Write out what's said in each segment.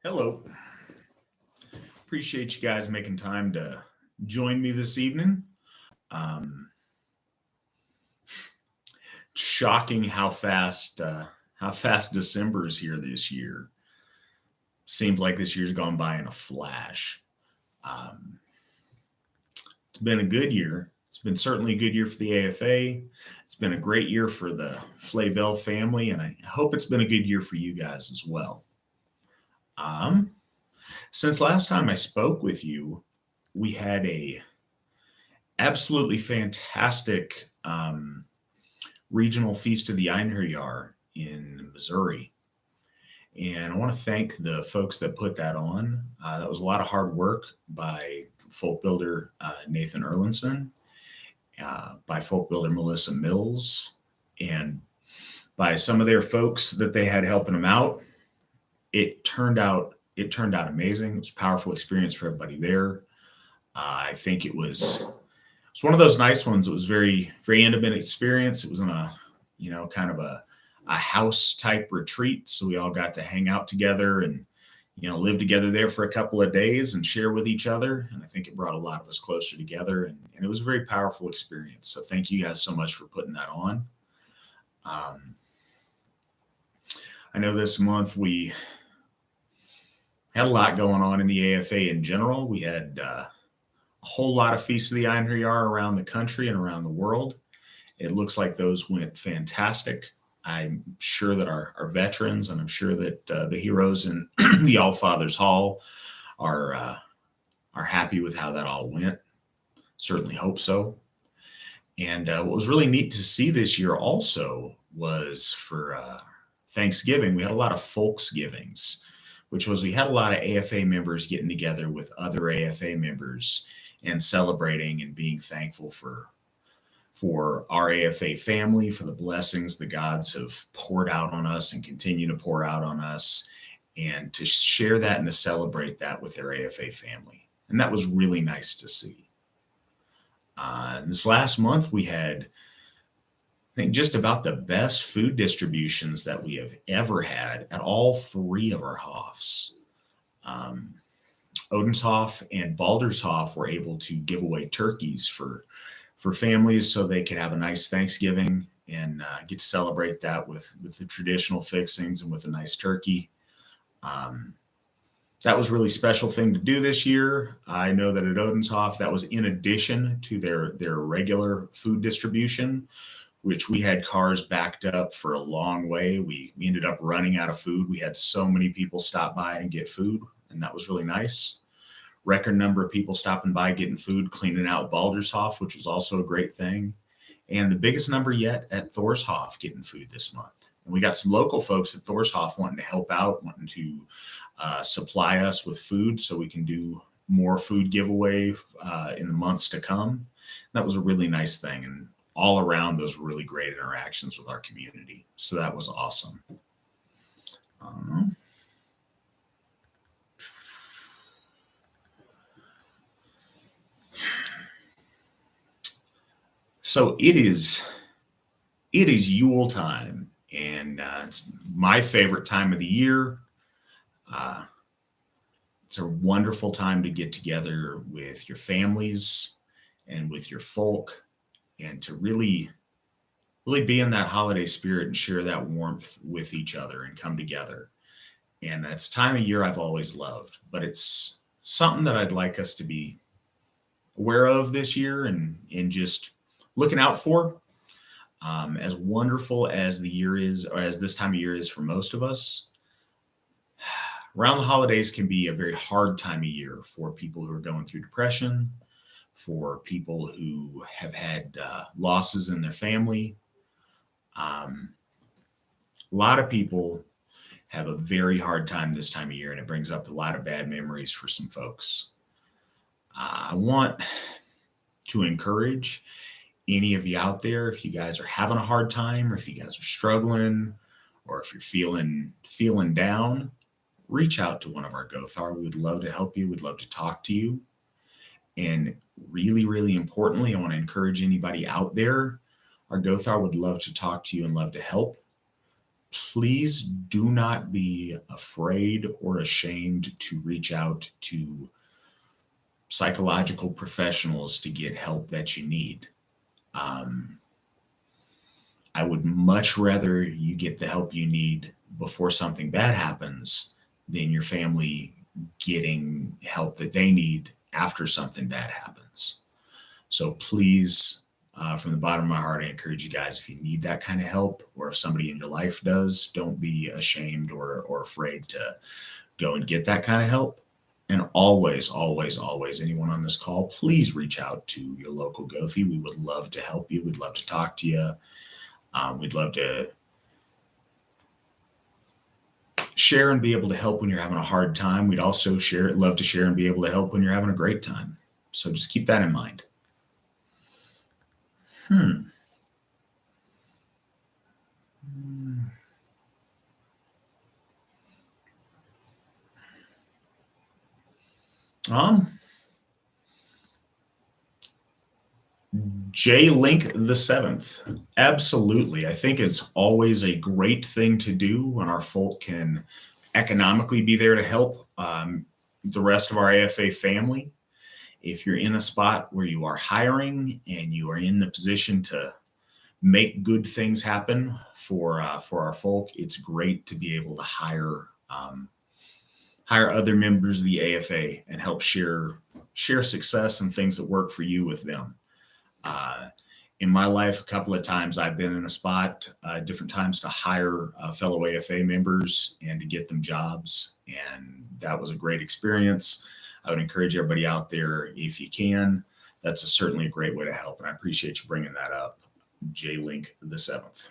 Hello. Appreciate you guys making time to join me this evening. Um, Shocking how fast December is here this year. Seems like this year's gone by in a flash. Um, it's been a good year. It's been certainly a good year for the AFA. It's been a great year for the Flavel family, and I hope it's been a good year for you guys as well. Um, since last time I spoke with you, we had a absolutely fantastic regional feast of the Einherjar in Missouri. And I want to thank the folks that put that on. That was a lot of hard work by folk builder Nathan Erlinson, by folk builder Melissa Mills, and by some of their folks that they had helping them out. It turned out amazing. It was a powerful experience for everybody there. I think it's one of those nice ones. It was very, very intimate experience. It was in kind of a house type retreat. So we all got to hang out together and, live together there for a couple of days and share with each other. And I think it brought a lot of us closer together, and it was a very powerful experience. So thank you guys so much for putting that on. I know this month we had a lot going on in the AFA in general. We had a whole lot of Feasts of the Einherjar around the country and around the world. It looks like those went fantastic. I'm sure that our veterans, and I'm sure that the heroes in the All Fathers Hall are happy with how that all went. Certainly hope so. And what was really neat to see this year also was for Thanksgiving, we had a lot of Folksgivings, which was we had a lot of AFA members getting together with other AFA members and celebrating and being thankful for our AFA family, for the blessings the gods have poured out on us and continue to pour out on us, and to share that and to celebrate that with their AFA family. And that was really nice to see. This last month, we had, I think, just about the best food distributions that we have ever had at all three of our Hofs. Odenshof and Baldershof were able to give away turkeys for families so they could have a nice Thanksgiving and get to celebrate that with the traditional fixings and with a nice turkey. That was a really special thing to do this year. I know that at Odenshof, that was in addition to their regular food distribution, which we had cars backed up for a long way. We ended up running out of food. We had so many people stop by and get food, and that was really nice. Record number of people stopping by, getting food, cleaning out Baldershof, which was also a great thing. And the biggest number yet at Thorshof getting food this month. And we got some local folks at Thorshof wanting to help out, wanting to supply us with food so we can do more food giveaway in the months to come. And that was a really nice thing. And all around, those were really great interactions with our community. So that was awesome. So it is Yule time, and it's my favorite time of the year. It's a wonderful time to get together with your families and with your folk, and to really be in that holiday spirit and share that warmth with each other and come together. And that's time of year I've always loved, but it's something that I'd like us to be aware of this year and just looking out for. As wonderful as the year is, or as this time of year is for most of us, around the holidays can be a very hard time of year for people who are going through depression, for people who have had losses in their family. A lot of people have a very hard time this time of year, and it brings up a lot of bad memories for some folks. I want to encourage any of you out there, if you guys are having a hard time, or if you guys are struggling, or if you're feeling down, reach out to one of our Gothar. We would love to help you. We'd love to talk to you. And really, really importantly, I want to encourage anybody out there. Our Gothar would love to talk to you and love to help. please do not be afraid or ashamed to reach out to psychological professionals to get help that you need. Um, I would much rather you get the help you need before something bad happens than your family getting help that they need after something bad happens. So please, from the bottom of my heart, I encourage you guys, if you need that kind of help, or if somebody in your life does, don't be ashamed or afraid to go and get that kind of help. And always, always, always, anyone on this call, please reach out to your local Gothy. We would love to help you. We'd love to talk to you. We'd love to share and be able to help when you're having a hard time. We'd also love to share and be able to help when you're having a great time. So just keep that in mind. J Link the Seventh. Absolutely. I think it's always a great thing to do when our folk can economically be there to help the rest of our AFA family. If you're in a spot where you are hiring and you are in the position to make good things happen for our folk, it's great to be able to hire other members of the AFA and help share success and things that work for you with them. In my life, a couple of times I've been in a spot, different times, to hire fellow AFA members and to get them jobs. And that was a great experience. I would encourage everybody out there, if you can, that's certainly a great way to help. And I appreciate you bringing that up, J Link the Seventh.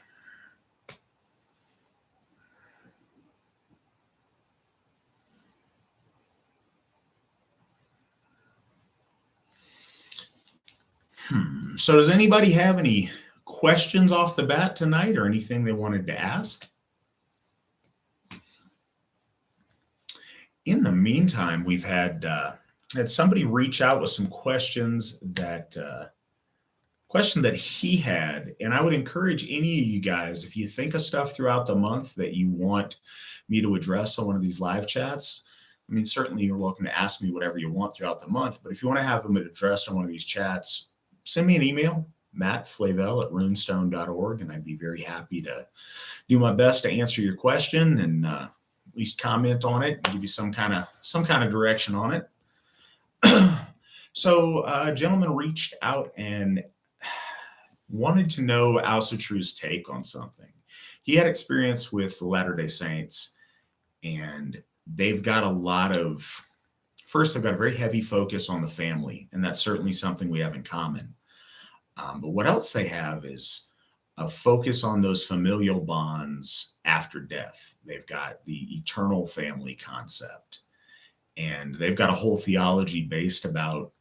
So does anybody have any questions off the bat tonight, or anything they wanted to ask? In the meantime, we've had somebody reach out with some questions that he had, and I would encourage any of you guys, if you think of stuff throughout the month that you want me to address on one of these live chats, I mean, certainly you're welcome to ask me whatever you want throughout the month, but if you want to have them addressed on one of these chats, send me an email, mattflavel@runestone.org, and I'd be very happy to do my best to answer your question and at least comment on it and give you some kind of direction on it. So a gentleman reached out and wanted to know Ancestry's take on something. He had experience with the Latter-day Saints, and they've got they've got a very heavy focus on the family, and that's certainly something we have in common. But what else they have is a focus on those familial bonds after death. They've got the eternal family concept, and they've got a whole theology based about,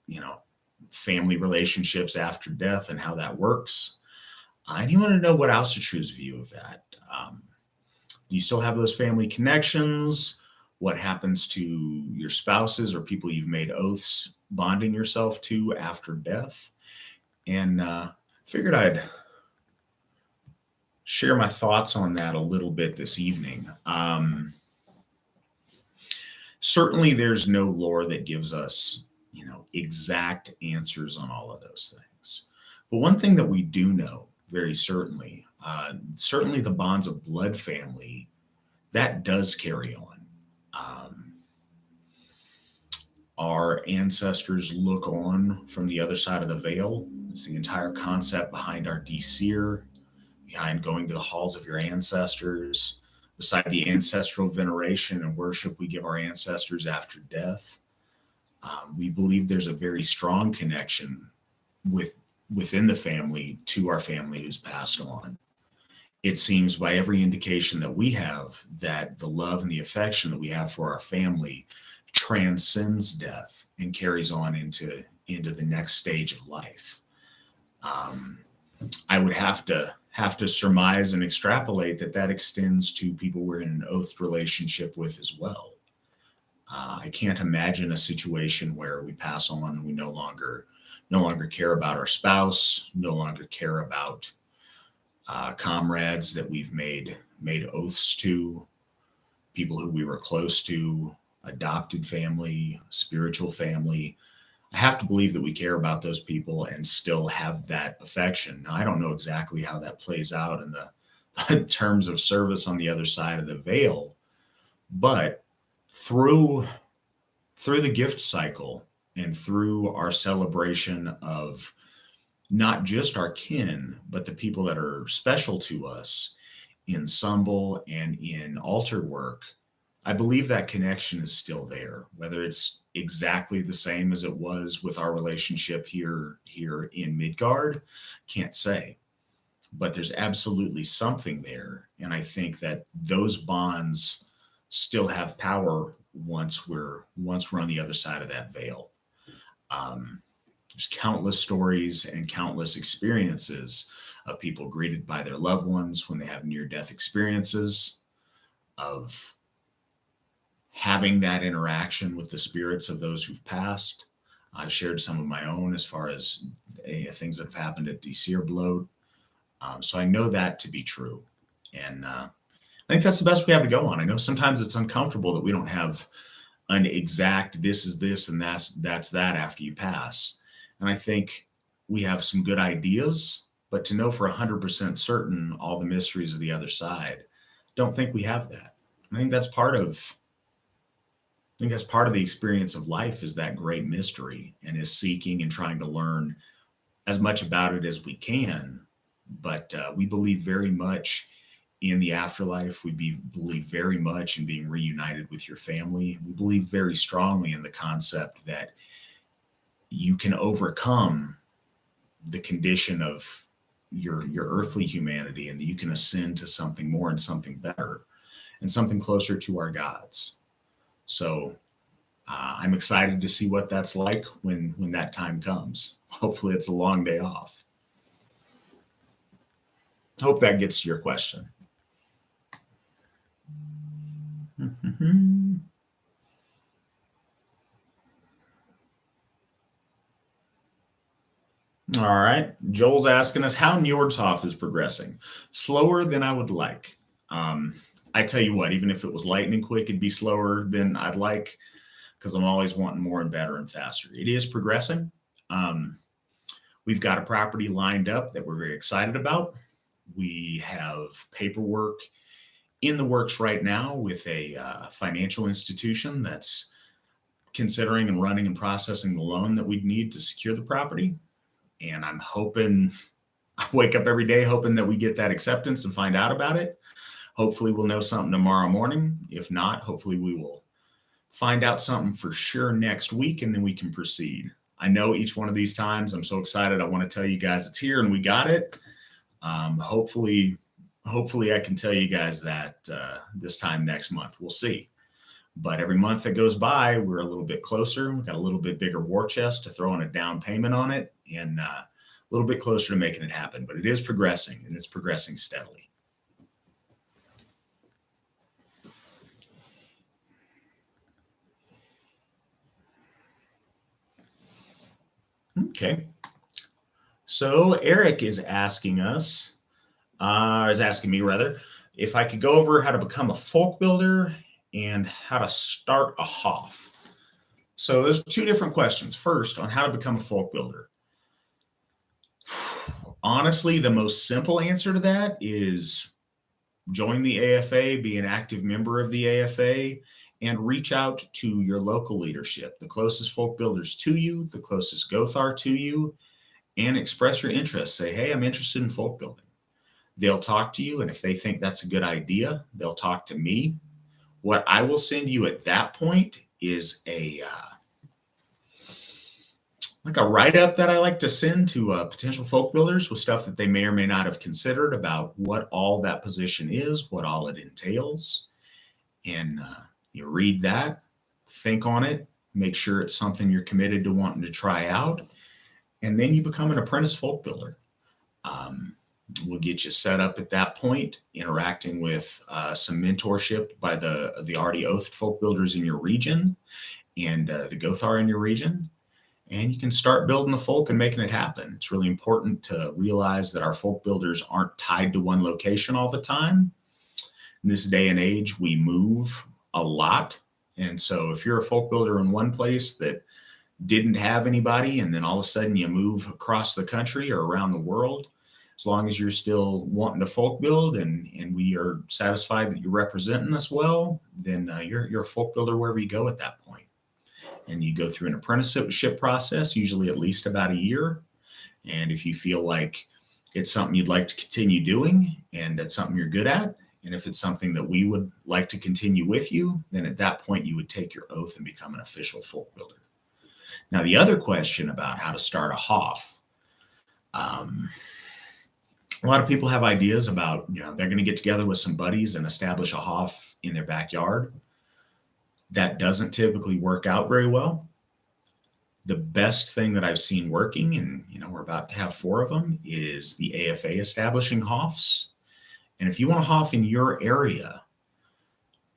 family relationships after death and how that works. And you want to know what Ancestry's view of that. Do you still have those family connections? What happens to your spouses or people you've made oaths bonding yourself to after death? And figured I'd share my thoughts on that a little bit this evening. Certainly there's no lore that gives us, exact answers on all of those things. But one thing that we do know very certainly, certainly the bonds of blood family, that does carry on. Our ancestors look on from the other side of the veil. It's the entire concept behind our DCER, behind going to the halls of your ancestors, beside the ancestral veneration and worship we give our ancestors after death. We believe there's a very strong connection within the family to our family who's passed on. It seems by every indication that we have that the love and the affection that we have for our family transcends death and carries on into the next stage of life. I would have to surmise and extrapolate that extends to people we're in an oath relationship with as well. I can't imagine a situation where we pass on and we no longer care about our spouse, no longer care about comrades that we've made oaths to, people who we were close to, adopted family, spiritual family. I have to believe that we care about those people and still have that affection. Now, I don't know exactly how that plays out in the terms of service on the other side of the veil, but through the gift cycle and through our celebration of not just our kin, but the people that are special to us in Sumbel and in altar work, I believe that connection is still there, whether it's exactly the same as it was with our relationship here in Midgard, can't say. But there's absolutely something there. And I think that those bonds still have power once we're on the other side of that veil. There's countless stories and countless experiences of people greeted by their loved ones when they have near-death experiences, of having that interaction with the spirits of those who've passed. I've shared some of my own as far as things that have happened at Decierblot. So I know that to be true. And I think that's the best we have to go on. I know sometimes it's uncomfortable that we don't have an exact this is this and that's that after you pass. And I think we have some good ideas, but to know for 100% certain all the mysteries of the other side, don't think we have that. I think that's part of the experience of life, is that great mystery, and is seeking and trying to learn as much about it as we can. But we believe very much in the afterlife. We believe very much in being reunited with your family. We believe very strongly in the concept that you can overcome the condition of your earthly humanity, and that you can ascend to something more and something better and something closer to our gods. So I'm excited to see what that's like when that time comes. Hopefully it's a long day off. Hope that gets to your question. All right. Joel's asking us how Njordhof is progressing. Slower than I would like. I tell you what, even if it was lightning quick, it'd be slower than I'd like, because I'm always wanting more and better and faster. It is progressing. We've got a property lined up that we're very excited about. We have paperwork in the works right now with a financial institution that's considering and running and processing the loan that we'd need to secure the property. And I'm hoping, I wake up every day hoping that we get that acceptance and find out about it. Hopefully we'll know something tomorrow morning. If not, hopefully we will find out something for sure next week, and then we can proceed. I know each one of these times I'm so excited. I want to tell you guys it's here and we got it. Hopefully I can tell you guys that this time next month. We'll see. But every month that goes by, we're a little bit closer. We've got a little bit bigger war chest to throw in a down payment on it, and a little bit closer to making it happen. But it is progressing, and it's progressing steadily. Okay. So Eric is asking us, is asking me rather, if I could go over how to become a folk builder and how to start a Hof. So there's two different questions. First, on how to become a folk builder. Honestly, the most simple answer to that is join the AFA, be an active member of the AFA, and reach out to your local leadership, the closest folk builders to you, the closest Gothar to you, and express your interest. Say, hey, I'm interested in folk building. They'll talk to you, and if they think that's a good idea, they'll talk to me. What I will send you at that point is a write-up that I like to send to potential folk builders with stuff that they may or may not have considered about what all that position is, what all it entails. And you read that, think on it, make sure it's something you're committed to wanting to try out, and then you become an apprentice folk builder. We'll get you set up at that point, interacting with some mentorship by the already oathed folk builders in your region and the Gothar in your region. and you can start building the folk and making it happen. It's really important to realize that our folk builders aren't tied to one location all the time. In this day and age, we move a lot. And so if you're a folk builder in one place that didn't have anybody, and then all of a sudden you move across the country or around the world, as long as you're still wanting to folk build and we are satisfied that you're representing us well, then you're a folk builder wherever you go at that point. And you go through an apprenticeship process, usually at least about a year. And if you feel like it's something you'd like to continue doing and that's something you're good at, and if it's something that we would like to continue with you, then at that point you would take your oath and become an official folk builder. Now, the other question about how to start a HOF, a lot of people have ideas about, they're going to get together with some buddies and establish a HOF in their backyard. That doesn't typically work out very well. The best thing that I've seen working, and we're about to have 4 of them, is the AFA establishing HOFs. And if you want a HOF in your area,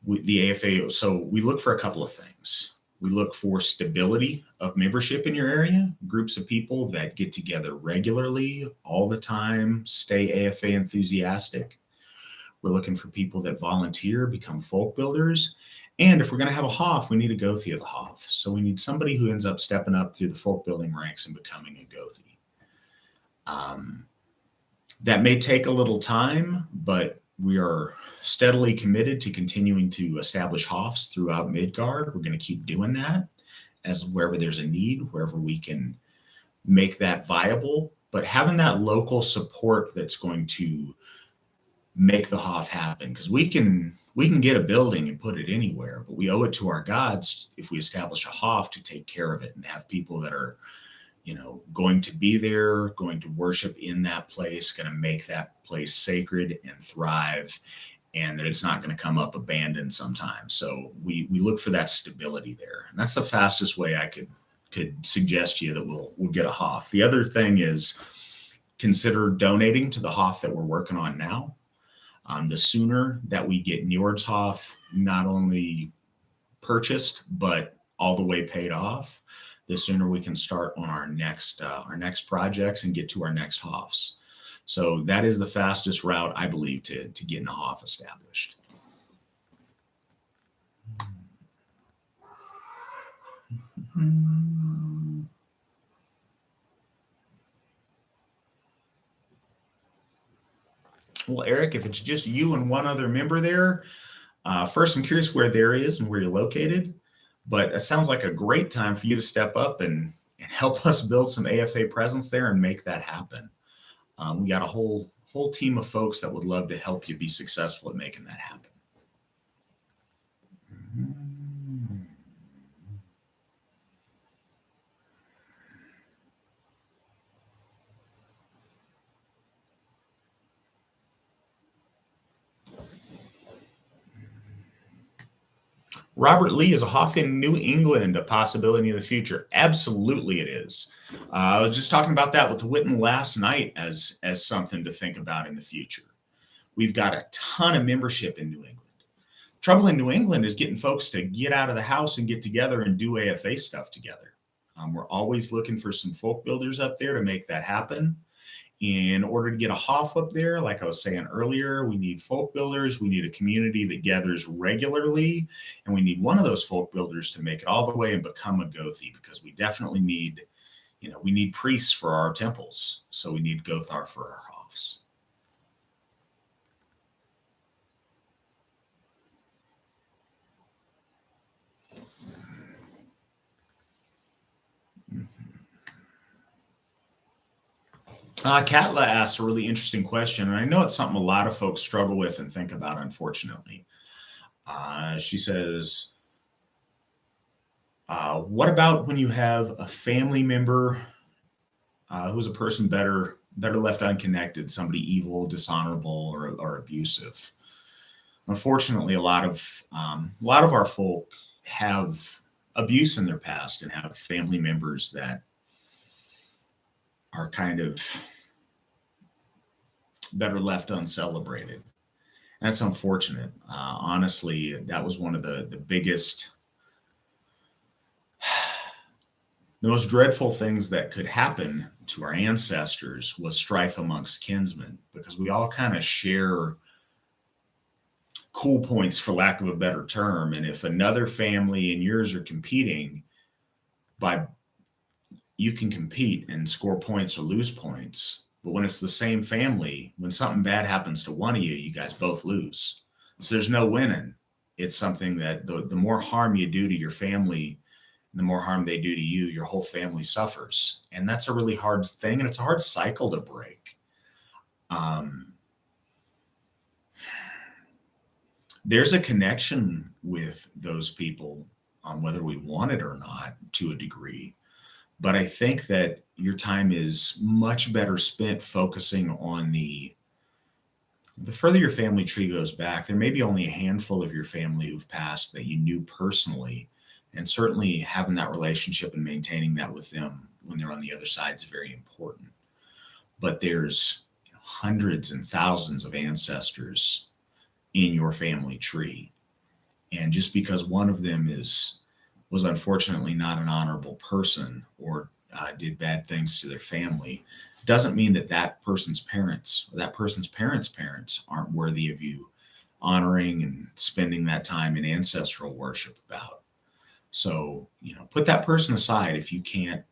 the AFA, so we look for a couple of things. We look for stability of membership in your area, groups of people that get together regularly, all the time, stay AFA enthusiastic. We're looking for people that volunteer, become folk builders. And if we're going to have a HOF, we need a Gothie of the HOF. So we need somebody who ends up stepping up through the folk building ranks and becoming a Gothie. That may take a little time, but we are steadily committed to continuing to establish HOFs throughout Midgard. We're going to keep doing that as wherever there's a need, wherever we can make that viable. But having that local support that's going to make the HOF happen, because we can get a building and put it anywhere, but we owe it to our gods if we establish a HOF to take care of it and have people that are going to be there, going to worship in that place, going to make that place sacred and thrive, and that it's not going to come up abandoned sometime. So we look for that stability there. And that's the fastest way I could suggest to you that we'll get a HOF. The other thing is consider donating to the HOF that we're working on now. The sooner that we get Njord's HOF not only purchased, but all the way paid off, the sooner we can start on our next projects and get to our next HOFs. So that is the fastest route, I believe, to getting a HOF established. Well, Eric, if it's just you and one other member there, first I'm curious where there is and where you're located. But it sounds like a great time for you to step up and help us build some AFA presence there and make that happen. We got a whole team of folks that would love to help you be successful at making that happen. Robert Lee, is a HOF in New England a possibility in the future? Absolutely it is. I was just talking about that with Witten last night as something to think about in the future. We've got a ton of membership in New England. Trouble in New England is getting folks to get out of the house and get together and do AFA stuff together. We're always looking for some folk builders up there to make that happen. In order to get a HOF up there, like I was saying earlier, we need folk builders. We need a community that gathers regularly. And we need one of those folk builders to make it all the way and become a Gothie, because we definitely need, we need priests for our temples. So we need Gothar for our HOFs. Katla asks a really interesting question, and I know it's something a lot of folks struggle with and think about, unfortunately. She says, what about when you have a family member who's a person better left unconnected, somebody evil, dishonorable, or abusive? Unfortunately, a lot of our folk have abuse in their past and have family members that are kind of better left uncelebrated. That's unfortunate. Honestly, that was one of the biggest The most dreadful things that could happen to our ancestors was strife amongst kinsmen, because we all kind of share cool points, for lack of a better term. And if another family and yours are competing, by you can compete and score points or lose points. But when it's the same family, when something bad happens to one of you, you guys both lose. So there's no winning. It's something that the more harm you do to your family, the more harm they do to you, your whole family suffers. And that's a really hard thing. And it's a hard cycle to break. There's a connection with those people, whether we want it or not, to a degree. But I think that your time is much better spent focusing on the further your family tree goes back. There may be only a handful of your family who've passed that you knew personally. And certainly having that relationship and maintaining that with them when they're on the other side is very important. But there's hundreds and thousands of ancestors in your family tree. And just because one of them was unfortunately not an honorable person or did bad things to their family, doesn't mean that that person's parents or that person's parents aren't worthy of you honoring and spending that time in ancestral worship about. So, put that person aside if you can't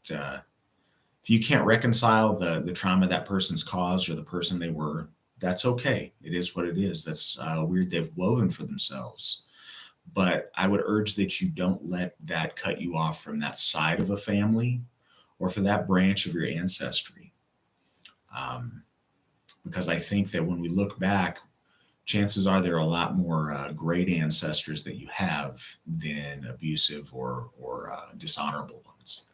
reconcile the trauma that person's caused or the person they were. That's okay. It is what it is. That's weird they've woven for themselves. But I would urge that you don't let that cut you off from that side of a family or for that branch of your ancestry. Because I think that when we look back, chances are there are a lot more great ancestors that you have than abusive or dishonorable ones.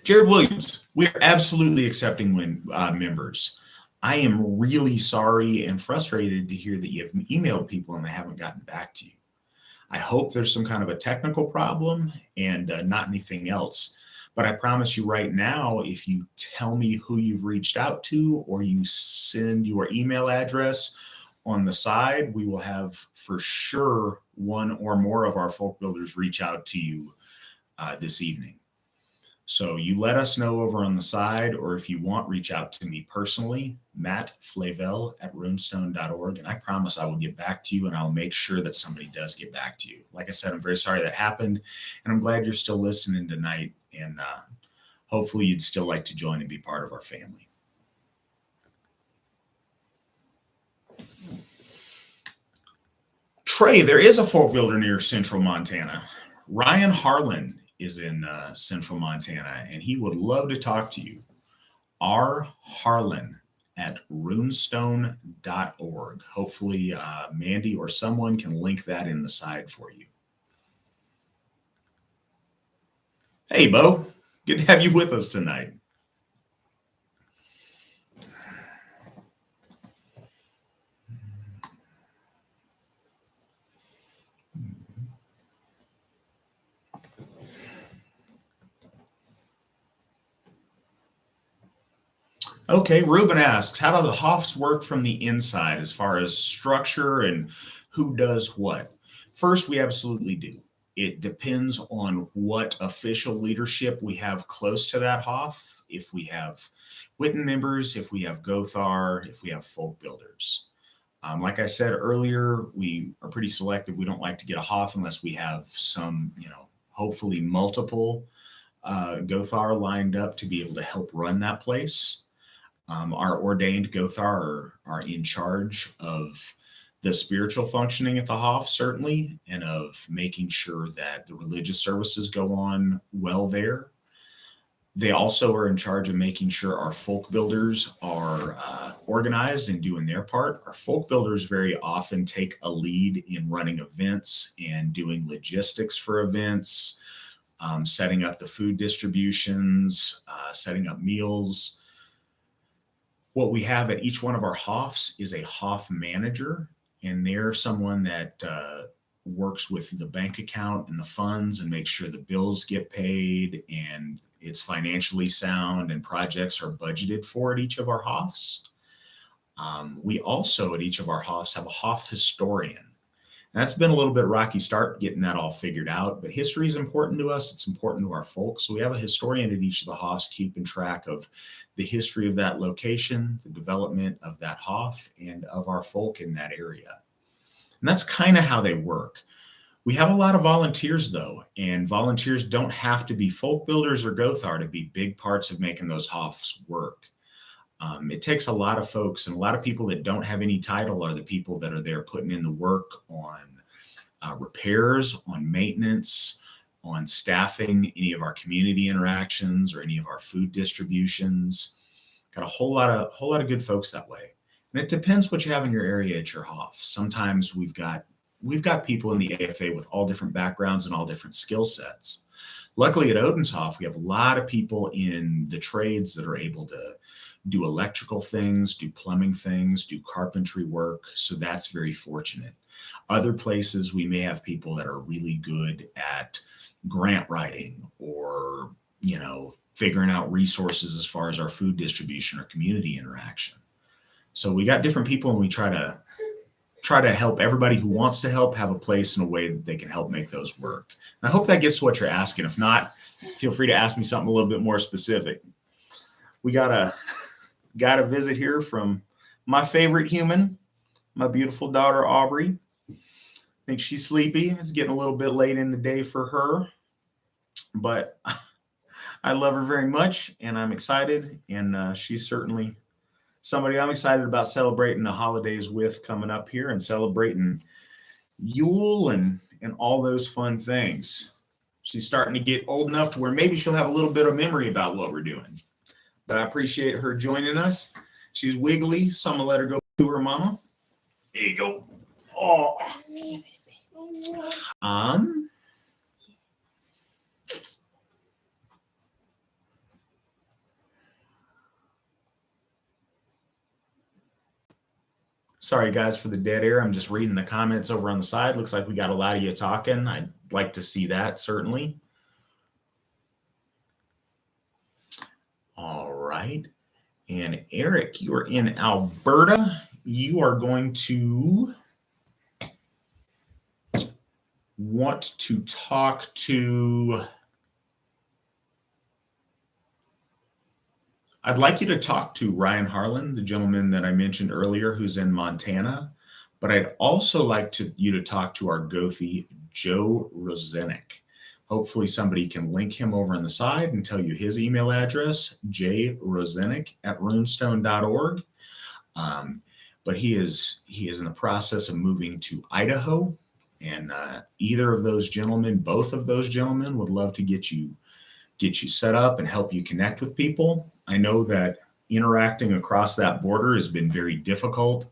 Jared Williams, we are absolutely accepting members. I am really sorry and frustrated to hear that you have emailed people and they haven't gotten back to you. I hope there's some kind of a technical problem and not anything else. But I promise you right now, if you tell me who you've reached out to or you send your email address on the side, we will have for sure one or more of our folk builders reach out to you this evening. So you let us know over on the side, or if you want, reach out to me personally, Matt Flavel at runestone.org. And I promise I will get back to you and I'll make sure that somebody does get back to you. Like I said, I'm very sorry that happened. And I'm glad you're still listening tonight. And hopefully you'd still like to join and be part of our family. Trey, there is a folk builder near Central Montana. Ryan Harlan is in Central Montana, and he would love to talk to you. R. Harlan at runestone.org. Hopefully Mandy or someone can link that in the side for you. Hey, Bo. Good to have you with us tonight. Okay, Ruben asks, how do the Hoffs work from the inside as far as structure and who does what? First, we absolutely do. It depends on what official leadership we have close to that Hoff. If we have Witten members, if we have Gothar, if we have folk builders. Like I said earlier, we are pretty selective. We don't like to get a Hoff unless we have some, hopefully multiple Gothar lined up to be able to help run that place. Our ordained Gothar are in charge of the spiritual functioning at the Hoff, certainly, and of making sure that the religious services go on well there. They also are in charge of making sure our folk builders are organized and doing their part. Our folk builders very often take a lead in running events and doing logistics for events, setting up the food distributions, setting up meals. What we have at each one of our Hoffs is a Hoff manager, and they're someone that works with the bank account and the funds and makes sure the bills get paid and it's financially sound and projects are budgeted for at each of our HOFs. We also at each of our HOFs have a HOF historian. And that's been a little bit rocky start getting that all figured out, but history is important to us. It's important to our folks. So we have a historian at each of the HOFs keeping track of the history of that location, the development of that HOF, and of our folk in that area. And that's kind of how they work. We have a lot of volunteers though, and volunteers don't have to be folk builders or Gothar to be big parts of making those HOFs work. It takes a lot of folks, and a lot of people that don't have any title are the people that are there putting in the work on repairs, on maintenance, on staffing any of our community interactions or any of our food distributions. Got a whole lot of good folks that way. And it depends what you have in your area at your HOF. Sometimes we've got people in the AFA with all different backgrounds and all different skill sets. Luckily at Odenshof, we have a lot of people in the trades that are able to do electrical things, do plumbing things, do carpentry work. So that's very fortunate. Other places we may have people that are really good at grant writing or, figuring out resources as far as our food distribution or community interaction. So we got different people, and we try to help everybody who wants to help have a place in a way that they can help make those work. And I hope that gets to what you're asking. If not, feel free to ask me something a little bit more specific. We got a visit here from my favorite human, my beautiful daughter, Aubrey. I think she's sleepy. It's getting a little bit late in the day for her, but I love her very much, and I'm excited, and she's certainly somebody I'm excited about celebrating the holidays with coming up here and celebrating Yule and all those fun things. She's starting to get old enough to where maybe she'll have a little bit of memory about what we're doing. But I appreciate her joining us. She's wiggly, so I'm gonna let her go to her mama. There you go. Oh. Sorry guys for the dead air. I'm just reading the comments over on the side. Looks like we got a lot of you talking. I'd like to see that, certainly. All right. And Eric, you are in Alberta. You are going to want to talk to, I'd like you to talk to Ryan Harlan, the gentleman that I mentioned earlier, who's in Montana. But I'd also like you to talk to our Gothi, Joe Rosenik. Hopefully somebody can link him over on the side and tell you his email address, jrosenik@runestone.org. But he is in the process of moving to Idaho, and either of those gentlemen, both of those gentlemen, would love to get you set up and help you connect with people. I know that interacting across that border has been very difficult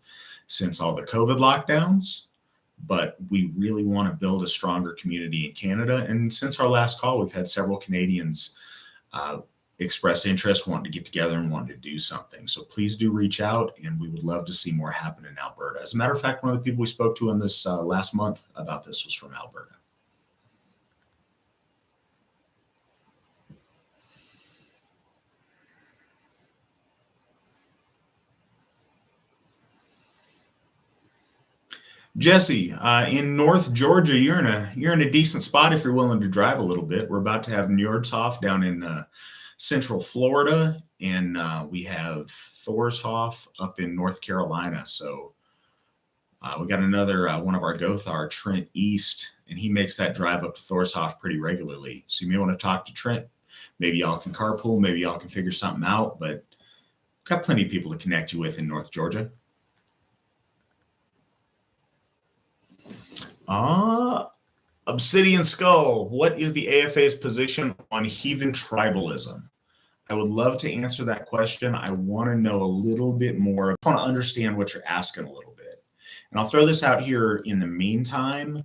since all the COVID lockdowns, but we really want to build a stronger community in Canada. And since our last call, we've had several Canadians express interest, wanting to get together and wanting to do something. So please do reach out, and we would love to see more happen in Alberta. As a matter of fact, one of the people we spoke to in this last month about this was from Alberta. Jesse, in North Georgia, you're in a decent spot if you're willing to drive a little bit. We're about to have Njordshof down in Central Florida, and we have Thorshof up in North Carolina. So we got another one of our Gothar, Trent East, and he makes that drive up to Thorshof pretty regularly. So you may want to talk to Trent. Maybe y'all can carpool. Maybe y'all can figure something out. But we've got plenty of people to connect you with in North Georgia. Obsidian Skull, what is the AFA's position on heathen tribalism? I would love to answer that question. I want to know a little bit more. I want to understand what you're asking a little bit. And I'll throw this out here in the meantime.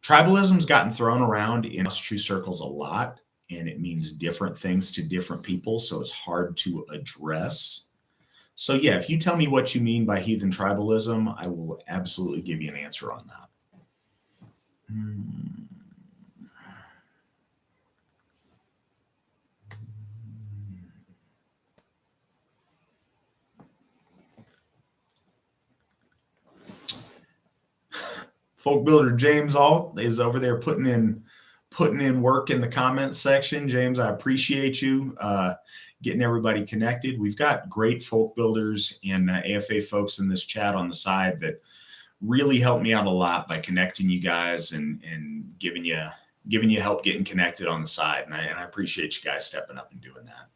Tribalism's gotten thrown around in ancestry circles a lot, and it means different things to different people, so it's hard to address. So yeah, if you tell me what you mean by heathen tribalism, I will absolutely give you an answer on that. Folk builder James Alt is over there putting in work in the comments section. James, I appreciate you getting everybody connected. We've got great folk builders and AFA folks in this chat on the side that really helped me out a lot by connecting you guys and giving you help getting connected on the side. And I appreciate you guys stepping up and doing that.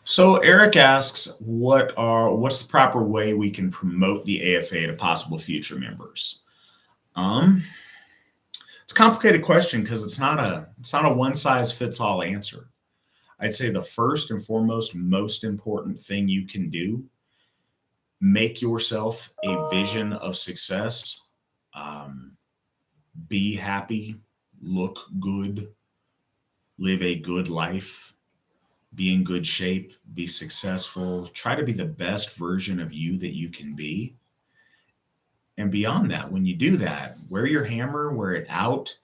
So Eric asks, what's the proper way we can promote the AFA to possible future members? It's a complicated question because it's not a one size fits all answer. I'd say the first and foremost, most important thing you can do, make yourself a vision of success. Be happy, look good, live a good life, be in good shape, be successful, try to be the best version of you that you can be. And beyond that, when you do that, wear your hammer, wear it out,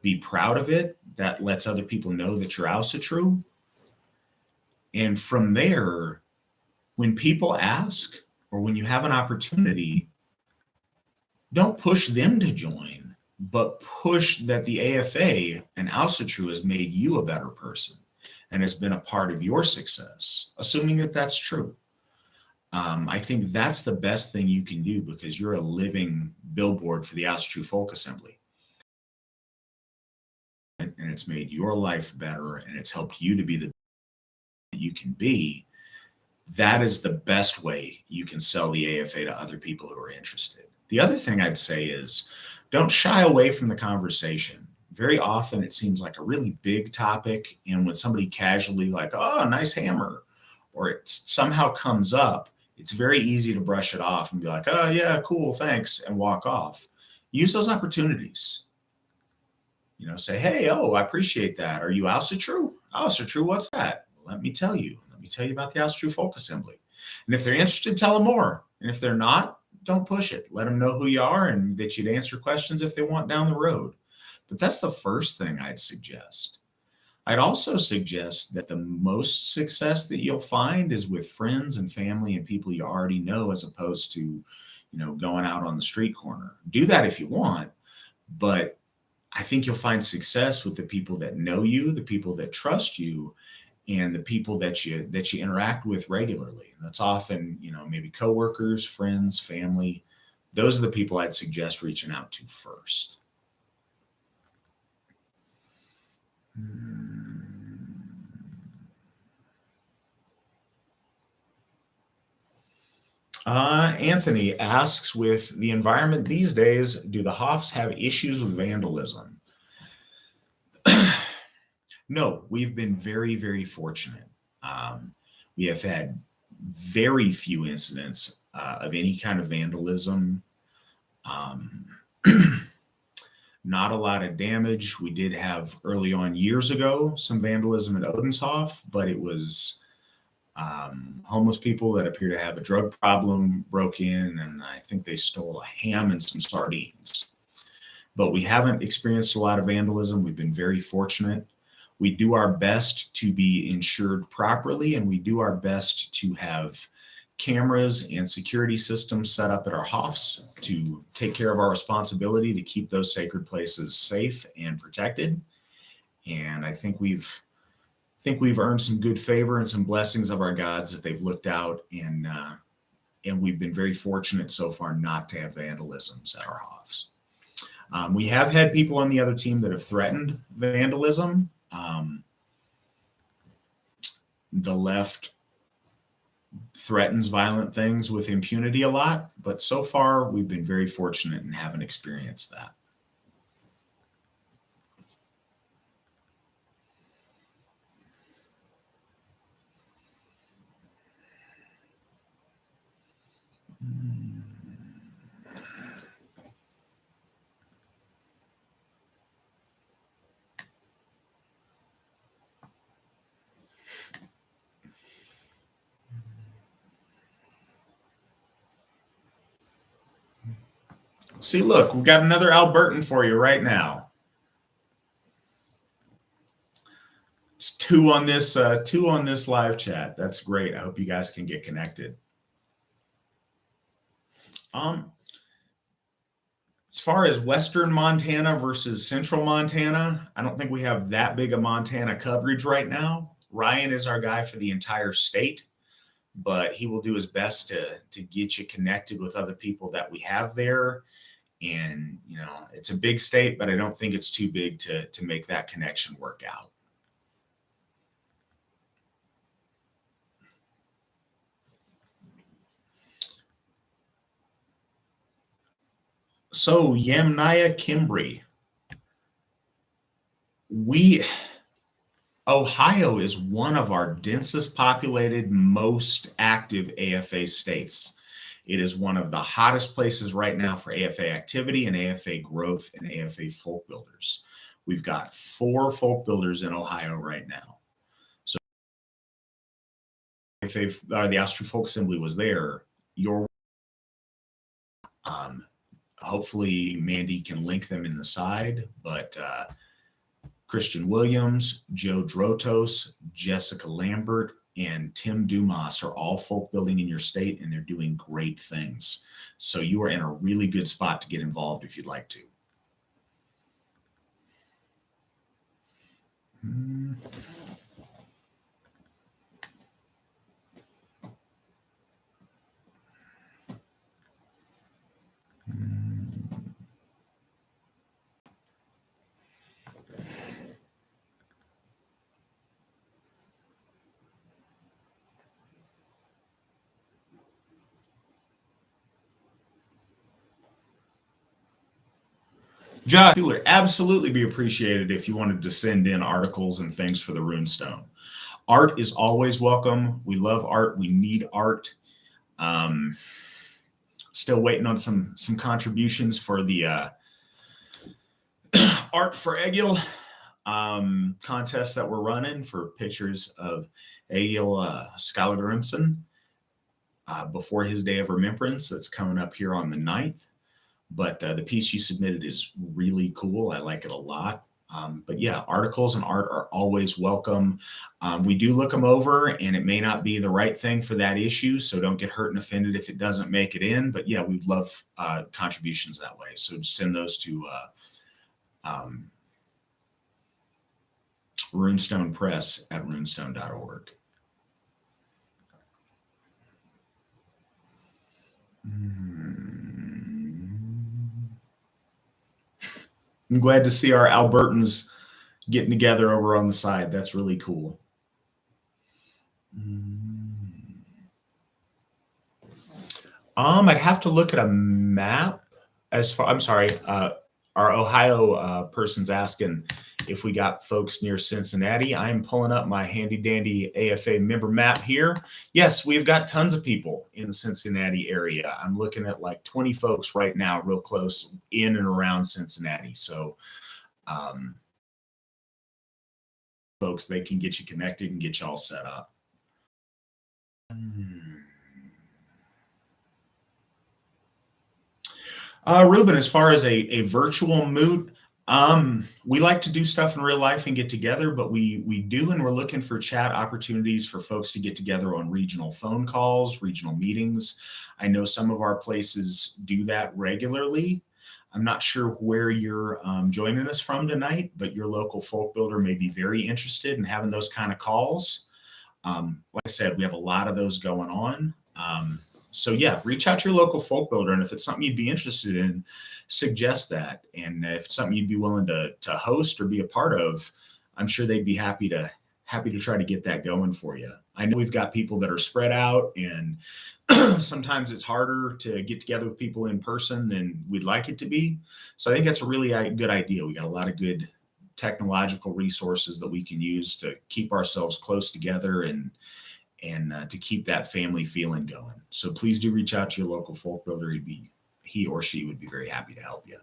be proud of it. That lets other people know that you're also true. And from there, when people ask or when you have an opportunity, don't push them to join, but push that the AFA and Ancestry has made you a better person and has been a part of your success, assuming that that's true. I think that's the best thing you can do because you're a living billboard for the Ancestry Folk Assembly. And it's made your life better and it's helped you to be the that you can be. That is the best way you can sell the AFA to other people who are interested. The other thing I'd say is don't shy away from the conversation. Very often it seems like a really big topic. And when somebody casually like, oh, nice hammer, or it somehow comes up, it's very easy to brush it off and be like, oh yeah, cool, thanks, and walk off. Use those opportunities. Say, hey, oh, I appreciate that. Are you Ancestry? Ancestry, what's that? Well, let me tell you. Let me tell you about the Ancestry Folk Assembly. And if they're interested, tell them more. And if they're not, don't push it. Let them know who you are and that you'd answer questions if they want down the road. But that's the first thing I'd suggest. I'd also suggest that the most success that you'll find is with friends and family and people you already know, as opposed to, going out on the street corner. Do that if you want, but I think you'll find success with the people that know you, the people that trust you, and the people that you interact with regularly. And that's often, maybe coworkers, friends, family. Those are the people I'd suggest reaching out to first. Anthony asks, with the environment these days, do the Hoffs have issues with vandalism? No, we've been very, very fortunate. We have had very few incidents of any kind of vandalism. Not a lot of damage. We did have early on years ago some vandalism at Odenshoff, but it was homeless people that appear to have a drug problem broke in, and I think they stole a ham and some sardines. But we haven't experienced a lot of vandalism. We've been very fortunate. We do our best to be insured properly, and we do our best to have cameras and security systems set up at our Hoffs to take care of our responsibility to keep those sacred places safe and protected. And I think we've earned some good favor and some blessings of our gods that they've looked out, and we've been very fortunate so far not to have vandalisms at our Hoffs. We have had people on the other team that have threatened vandalism. The left threatens violent things with impunity a lot, but so far we've been very fortunate and haven't experienced that. See, look, we've got another Albertan for you right now. It's two on this live chat. That's great. I hope you guys can get connected. As far as Western Montana versus Central Montana, I don't think we have that big a Montana coverage right now. Ryan is our guy for the entire state, but he will do his best to get you connected with other people that we have there. And, you know, it's a big state, but I don't think it's too big to make that connection work out. So, Yamnaya Kimbry, Ohio is one of our densest populated, most active AFA states. It is one of the hottest places right now for AFA activity and AFA growth and AFA folk builders. We've got 4 folk builders in Ohio right now. So if the Austria Folk Assembly was there, hopefully Mandy can link them in the side, but Christian Williams, Joe Drotos, Jessica Lambert, and Tim Dumas are all folk building in your state, and they're doing great things. So you are in a really good spot to get involved if you'd like to. Josh, it would absolutely be appreciated if you wanted to send in articles and things for the Runestone. Art is always welcome. We love art. We need art. Still waiting on some contributions for the Art for Egil contest that we're running for pictures of Egil Skallagrimsson before his day of remembrance. That's coming up here on the 9th. But the piece you submitted is really cool. I like it a lot. But yeah, articles and art are always welcome. We do look them over, and it may not be the right thing for that issue, so don't get hurt and offended if it doesn't make it in. But yeah, we'd love contributions that way. So send those to runestonepress@runestone.org. I'm glad to see our Albertans getting together over on the side. That's really cool. I'd have to look at a map. I'm sorry, our Ohio person's asking if we got folks near Cincinnati. I'm pulling up my handy dandy AFA member map here. Yes, we've got tons of people in the Cincinnati area. I'm looking at like 20 folks right now, real close in and around Cincinnati. So folks, they can get you connected and get you all set up. Ruben, as far as a virtual moot, we like to do stuff in real life and get together, but we do, and we're looking for chat opportunities for folks to get together on regional phone calls, regional meetings. I know some of our places do that regularly. I'm not sure where you're joining us from tonight, but your local folk builder may be very interested in having those kind of calls. Like I said, we have a lot of those going on. So yeah, reach out to your local folk builder, and if it's something you'd be interested in, suggest that. And if it's something you'd be willing to host or be a part of, I'm sure they'd be happy to try to get that going for you. I know we've got people that are spread out, and sometimes it's harder to get together with people in person than we'd like it to be. So I think that's a really good idea. We got a lot of good technological resources that we can use to keep ourselves close together and and to keep that family feeling going. So please do reach out to your local folk builder. He or she would be very happy to help you.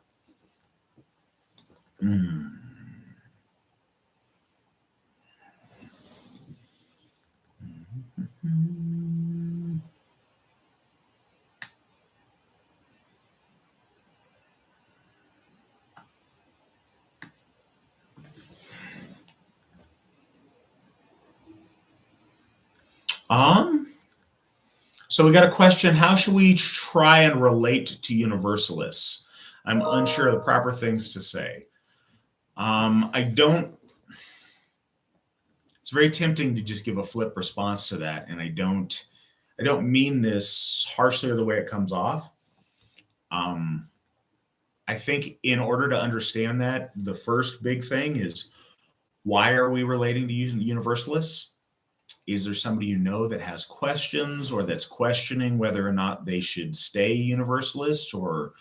So we got a question: how should we try and relate to universalists? I'm unsure of the proper things to say. I don't. It's very tempting to just give a flip response to that, and I don't. I don't mean this harshly or the way it comes off. I think in order to understand that, the first big thing is, why are we relating to universalists? Is there somebody you know that has questions or that's questioning whether or not they should stay universalist or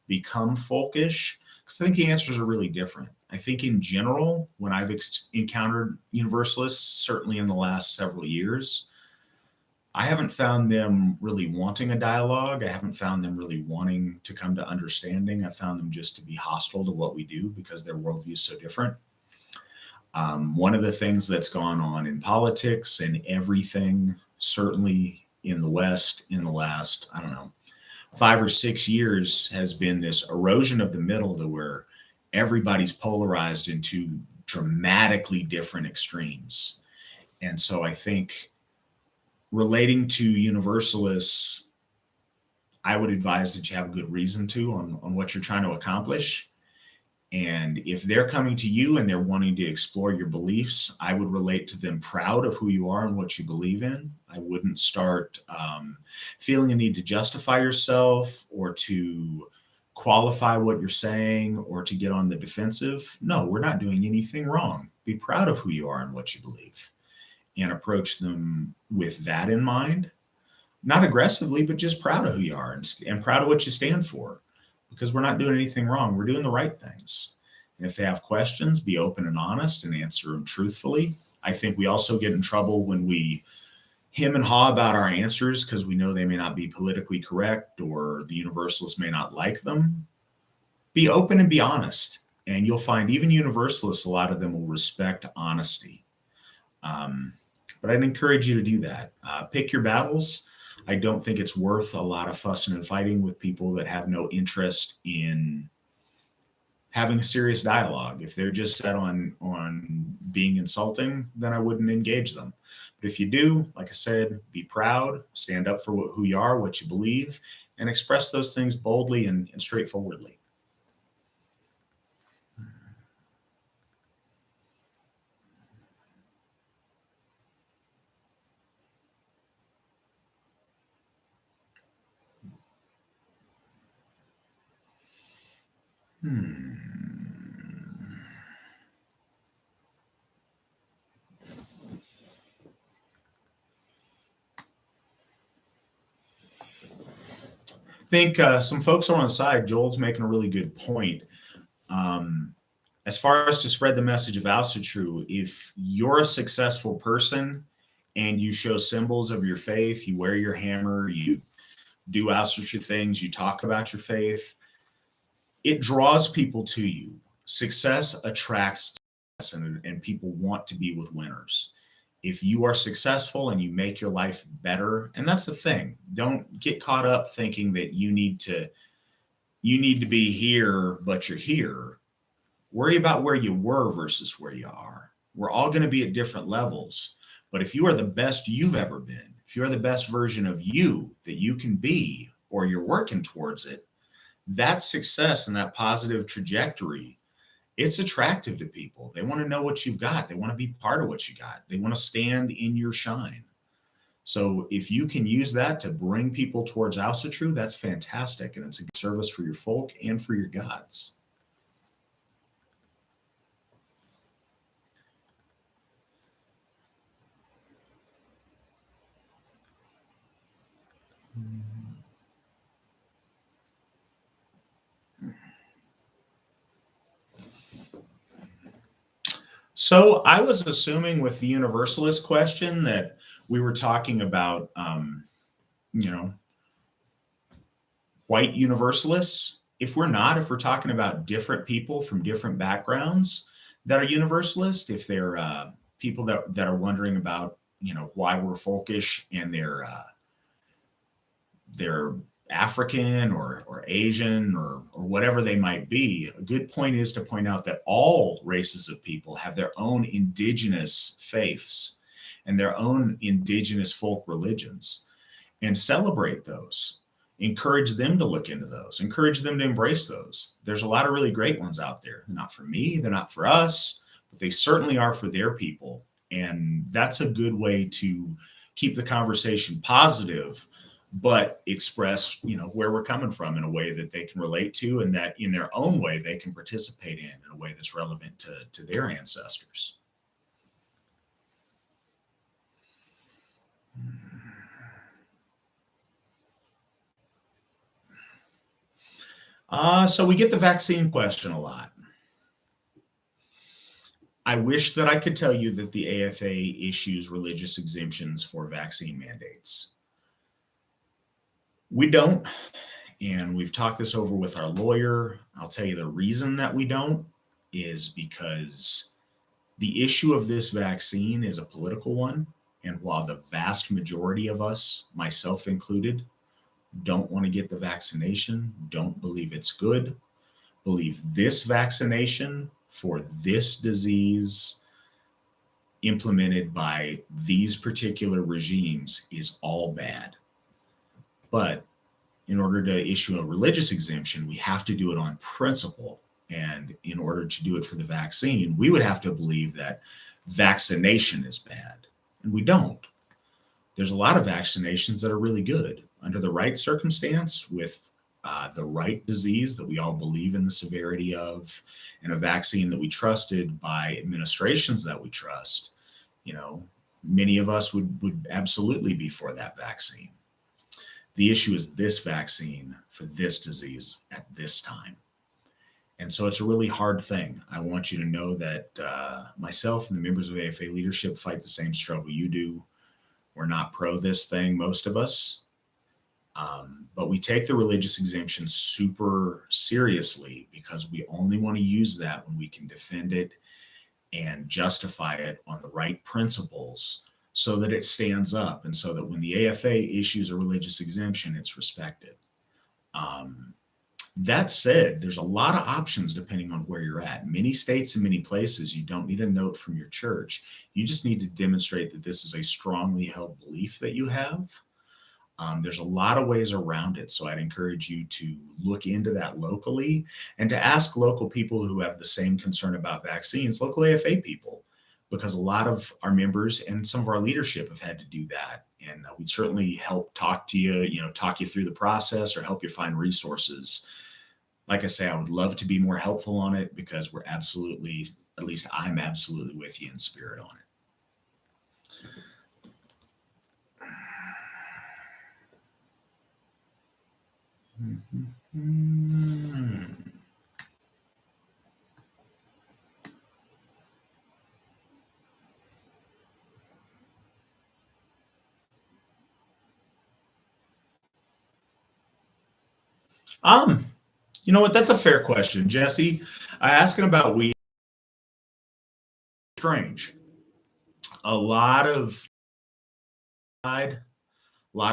become folkish? Because I think the answers are really different. I think in general, when I've encountered universalists, certainly in the last several years, I haven't found them really wanting a dialogue. I haven't found them really wanting to come to understanding. I found them just to be hostile to what we do because their worldview is so different. One of the things that's gone on in politics and everything, certainly in the West, in the last, I don't know, 5 or 6 years, has been this erosion of the middle to where everybody's polarized into dramatically different extremes. And so I think relating to universalists, I would advise that you have a good reason to on what you're trying to accomplish. And if they're coming to you and they're wanting to explore your beliefs, I would relate to them proud of who you are and what you believe in. I wouldn't start feeling a need to justify yourself or to qualify what you're saying or to get on the defensive. No, we're not doing anything wrong. Be proud of who you are and what you believe, and approach them with that in mind. Not aggressively, but just proud of who you are and proud of what you stand for, because we're not doing anything wrong. We're doing the right things. And if they have questions, be open and honest and answer them truthfully. I think we also get in trouble when we hem and haw about our answers because we know they may not be politically correct or the universalists may not like them. Be open and be honest. And you'll find even universalists, a lot of them will respect honesty. But I'd encourage you to do that. Pick your battles. I don't think it's worth a lot of fussing and fighting with people that have no interest in having a serious dialogue. If they're just set on being insulting, then I wouldn't engage them. But if you do, like I said, be proud, stand up for who you are, what you believe, and express those things boldly and straightforwardly. I think some folks are on the side. Joel's making a really good point. As far as to spread the message of Ancestry, if you're a successful person and you show symbols of your faith, you wear your hammer, you do Ancestry things, you talk about your faith, it draws people to you. Success attracts success, and people want to be with winners. If you are successful and you make your life better, and that's the thing, don't get caught up thinking that you need to be here, but you're here. Worry about where you were versus where you are. We're all going to be at different levels. But if you are the best you've ever been, if you're the best version of you that you can be, or you're working towards it, that success and that positive trajectory, it's attractive to people. They want to know what you've got. They want to be part of what you got. They want to stand in your shine. So if you can use that to bring people towards Ancestry, that's fantastic. And it's a service for your folk and for your gods. So I was assuming with the universalist question that we were talking about, you know, white universalists. If we're talking about different people from different backgrounds that are universalist, if they're people that are wondering about, why we're folkish and they're African or Asian or whatever they might be, a good point is to point out that all races of people have their own indigenous faiths and their own indigenous folk religions, and celebrate those. Encourage them to look into those, encourage them to embrace those. There's a lot of really great ones out there. They're not for me, they're not for us, but they certainly are for their people. And that's a good way to keep the conversation positive, but express, where we're coming from in a way that they can relate to, and that in their own way they can participate in a way that's relevant to their ancestors. So we get the vaccine question a lot. I wish that I could tell you that the AFA issues religious exemptions for vaccine mandates. We don't, and we've talked this over with our lawyer. I'll tell you the reason that we don't is because the issue of this vaccine is a political one. And while the vast majority of us, myself included, don't want to get the vaccination, don't believe it's good, believe this vaccination for this disease implemented by these particular regimes is all bad. But in order to issue a religious exemption, we have to do it on principle. And in order to do it for the vaccine, we would have to believe that vaccination is bad. And we don't. There's a lot of vaccinations that are really good under the right circumstance with the right disease that we all believe in the severity of, and a vaccine that we trusted by administrations that we trust. Many of us would absolutely be for that vaccine. The issue is this vaccine for this disease at this time. And so it's a really hard thing. I want you to know that myself and the members of AFA leadership fight the same struggle you do. We're not pro this thing, most of us. But we take the religious exemption super seriously because we only want to use that when we can defend it and justify it on the right principles so that it stands up, and so that when the AFA issues a religious exemption, it's respected. That said, there's a lot of options depending on where you're at. Many states and many places, you don't need a note from your church. You just need to demonstrate that this is a strongly held belief that you have. There's a lot of ways around it. So I'd encourage you to look into that locally and to ask local people who have the same concern about vaccines, local AFA people, because a lot of our members and some of our leadership have had to do that. And we'd certainly help talk to you, talk you through the process or help you find resources. Like I say, I would love to be more helpful on it because we're absolutely, at least I'm absolutely with you in spirit on it. You know what? That's a fair question, Jesse. Asking about weed, strange. A lot of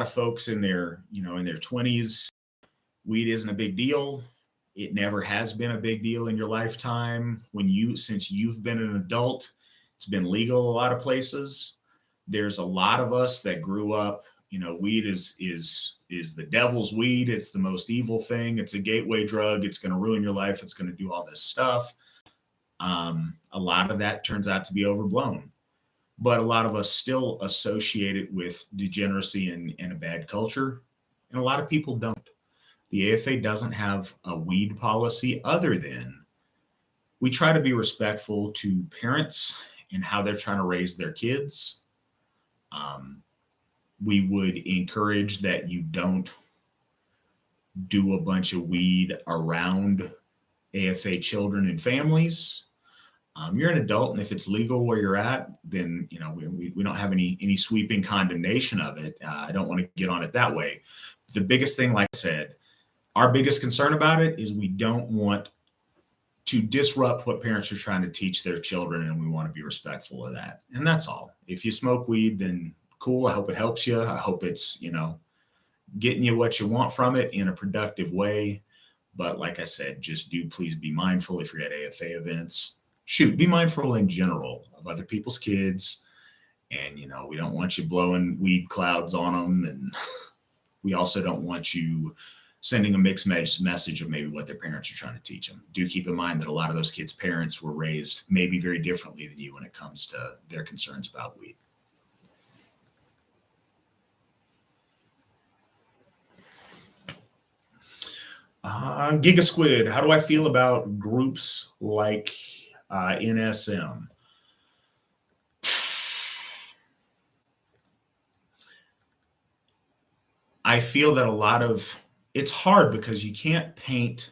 folks in their, in their 20s, weed isn't a big deal. It never has been a big deal in your lifetime. Since you've been an adult, it's been legal a lot of places. There's a lot of us that grew up, weed is the devil's weed. It's the most evil thing. It's a gateway drug. It's going to ruin your life. It's going to do all this stuff. A lot of that turns out to be overblown, but a lot of us still associate it with degeneracy and a bad culture. And a lot of people don't. The AFA doesn't have a weed policy other than we try to be respectful to parents and how they're trying to raise their kids. We would encourage that you don't do a bunch of weed around AFA children and families. You're an adult, and if it's legal where you're at, then we don't have any sweeping condemnation of it. I don't want to get on it that way. The biggest thing, like I said, our biggest concern about it is we don't want to disrupt what parents are trying to teach their children, and we want to be respectful of that. And that's all. If you smoke weed, then cool. I hope it helps you. I hope it's getting you what you want from it in a productive way. But like I said, just please be mindful if you're at AFA events. Be mindful in general of other people's kids. And, we don't want you blowing weed clouds on them. And we also don't want you sending a mixed message of maybe what their parents are trying to teach them. Do keep in mind that a lot of those kids' parents were raised maybe very differently than you when it comes to their concerns about weed. Giga Squid, how do I feel about groups like NSM? I feel that it's hard because you can't paint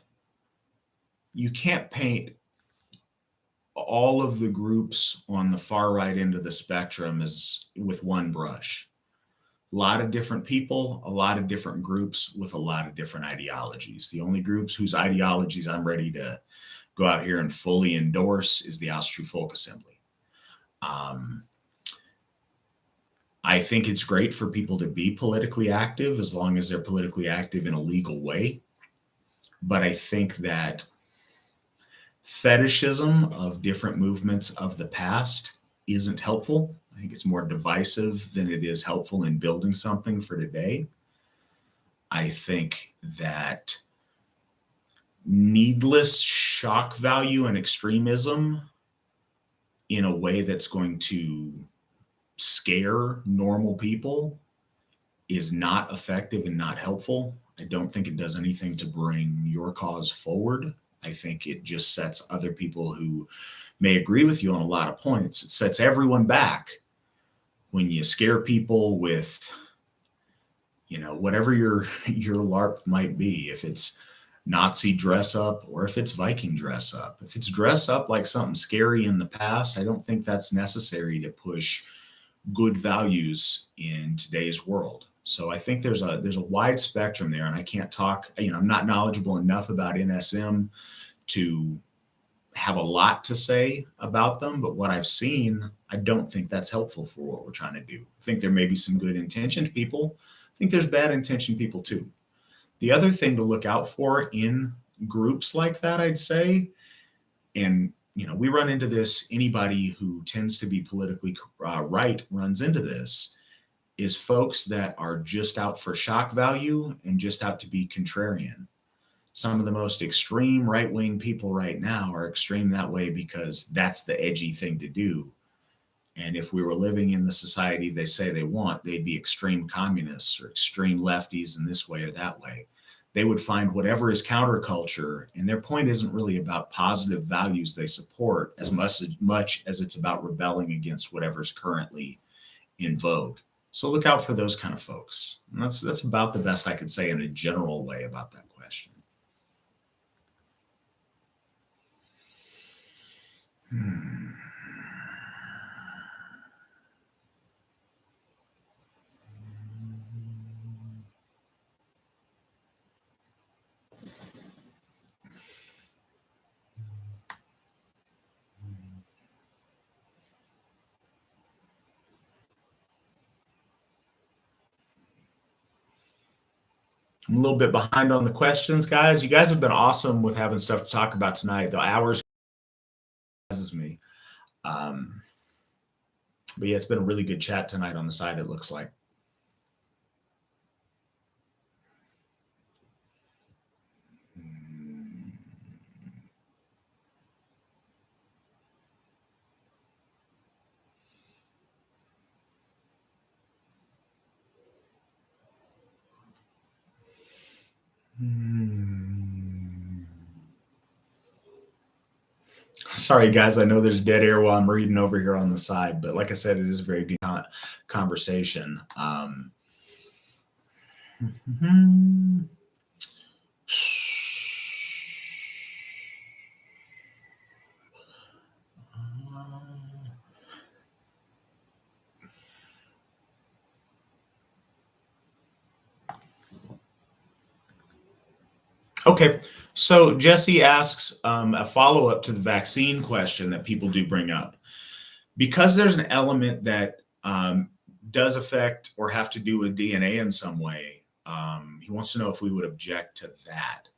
all of the groups on the far right end of the spectrum as with one brush. A lot of different people, a lot of different groups with a lot of different ideologies. The only groups whose ideologies I'm ready to go out here and fully endorse is the Ancestry Folk Assembly. I think it's great for people to be politically active as long as they're politically active in a legal way. But I think that fetishism of different movements of the past isn't helpful. I think it's more divisive than it is helpful in building something for today. I think that needless shock value and extremism in a way that's going to scare normal people is not effective and not helpful. I don't think it does anything to bring your cause forward. I think it just sets other people who may agree with you on a lot of points. It sets everyone back when you scare people with, whatever your LARP might be. If it's Nazi dress up or if it's Viking dress up. If it's dress up like something scary in the past, I don't think that's necessary to push good values in today's world. So I think there's a wide spectrum there, and I can't talk, I'm not knowledgeable enough about NSM to have a lot to say about them, but what I've seen, I don't think that's helpful for what we're trying to do. I think there may be some good intentioned people. I think there's bad intentioned people too. The other thing to look out for in groups like that, I'd say, and we run into this, anybody who tends to be politically right runs into this, is folks that are just out for shock value and just out to be contrarian. Some of the most extreme right-wing people right now are extreme that way because that's the edgy thing to do. And if we were living in the society they say they want, they'd be extreme communists or extreme lefties in this way or that way. They would find whatever is counterculture, and their point isn't really about positive values they support as much as it's about rebelling against whatever's currently in vogue. So look out for those kind of folks. And that's about the best I could say in a general way about that question. I'm a little bit behind on the questions, guys. You guys have been awesome with having stuff to talk about tonight. The hours surprises me. But yeah, it's been a really good chat tonight on the side, it looks like. Sorry, guys. I know there's dead air while I'm reading over here on the side, but like I said, it is a very good conversation. Okay. So Jesse asks a follow up to the vaccine question that people do bring up. Because there's an element that does affect or have to do with DNA in some way, he wants to know if we would object to that.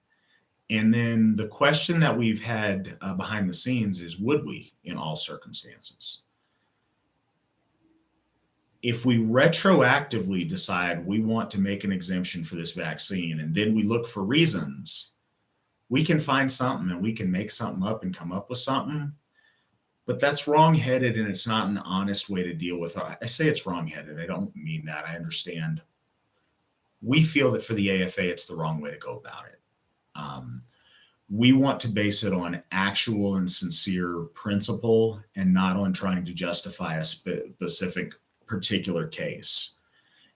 And then the question that we've had behind the scenes is, would we in all circumstances? If we retroactively decide we want to make an exemption for this vaccine and then we look for reasons, we can find something and we can make something up and come up with something. But that's wrongheaded and it's not an honest way to deal with it. I say it's wrongheaded. I don't mean that. I understand. We feel that for the AFA, it's the wrong way to go about it. We want to base it on actual and sincere principle and not on trying to justify a specific particular case.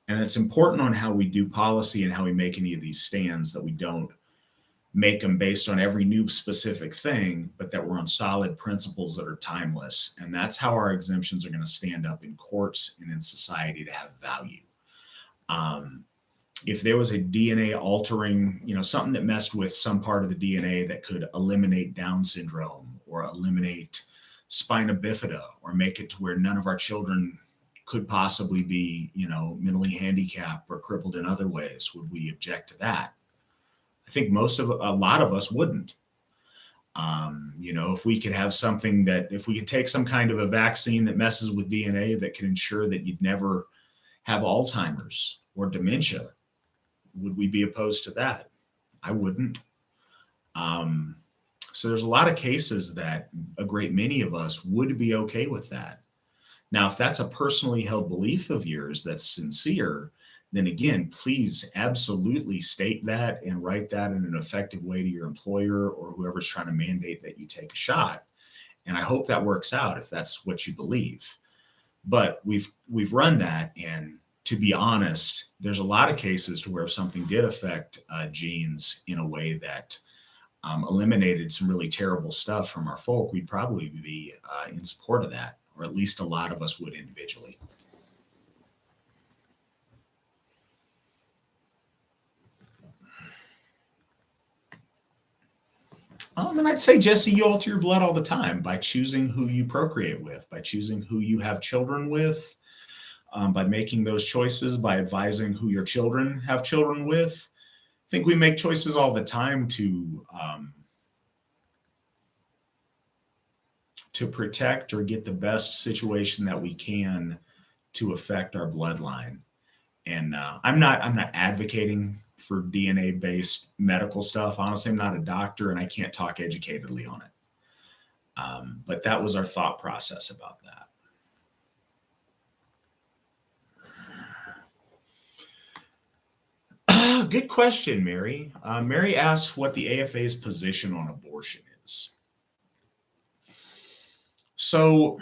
And it's important on how we do policy and how we make any of these stands that we don't make them based on every new specific thing, but that we're on solid principles that are timeless. And that's how our exemptions are going to stand up in courts and in society to have value. If there was a DNA altering, something that messed with some part of the DNA that could eliminate Down syndrome or eliminate spina bifida or make it to where none of our children could possibly be, mentally handicapped or crippled in other ways, would we object to that? I think a lot of us wouldn't. If we could have something if we could take some kind of a vaccine that messes with DNA that can ensure that you'd never have Alzheimer's or dementia, would we be opposed to that? I wouldn't. So there's a lot of cases that a great many of us would be okay with that. Now, if that's a personally held belief of yours that's sincere, then again, please absolutely state that and write that in an effective way to your employer or whoever's trying to mandate that you take a shot. And I hope that works out if that's what you believe. But we've run that, and to be honest, there's a lot of cases to where if something did affect genes in a way that eliminated some really terrible stuff from our folk, we'd probably be in support of that, or at least a lot of us would individually. And I'd say, Jesse, you alter your blood all the time by choosing who you procreate with, by choosing who you have children with, by making those choices, by advising who your children have children with. I think we make choices all the time to protect or get the best situation that we can to affect our bloodline. And I'm not advocating for DNA-based medical stuff. Honestly, I'm not a doctor and I can't talk educatedly on it. But that was our thought process about that. Good question, Mary. Mary asks what the AFA's position on abortion is. So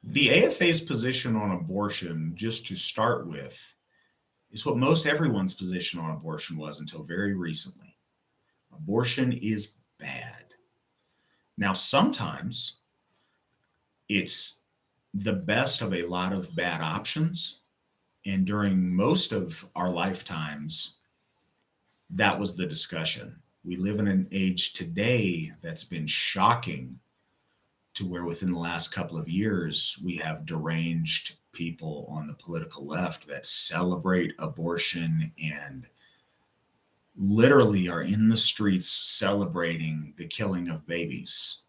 the AFA's position on abortion, just to start with, is what most everyone's position on abortion was until very recently. Abortion is bad. Now, sometimes it's the best of a lot of bad options. And during most of our lifetimes, that was the discussion. We live in an age today that's been shocking, to where within the last couple of years, we have deranged people on the political left that celebrate abortion and literally are in the streets celebrating the killing of babies.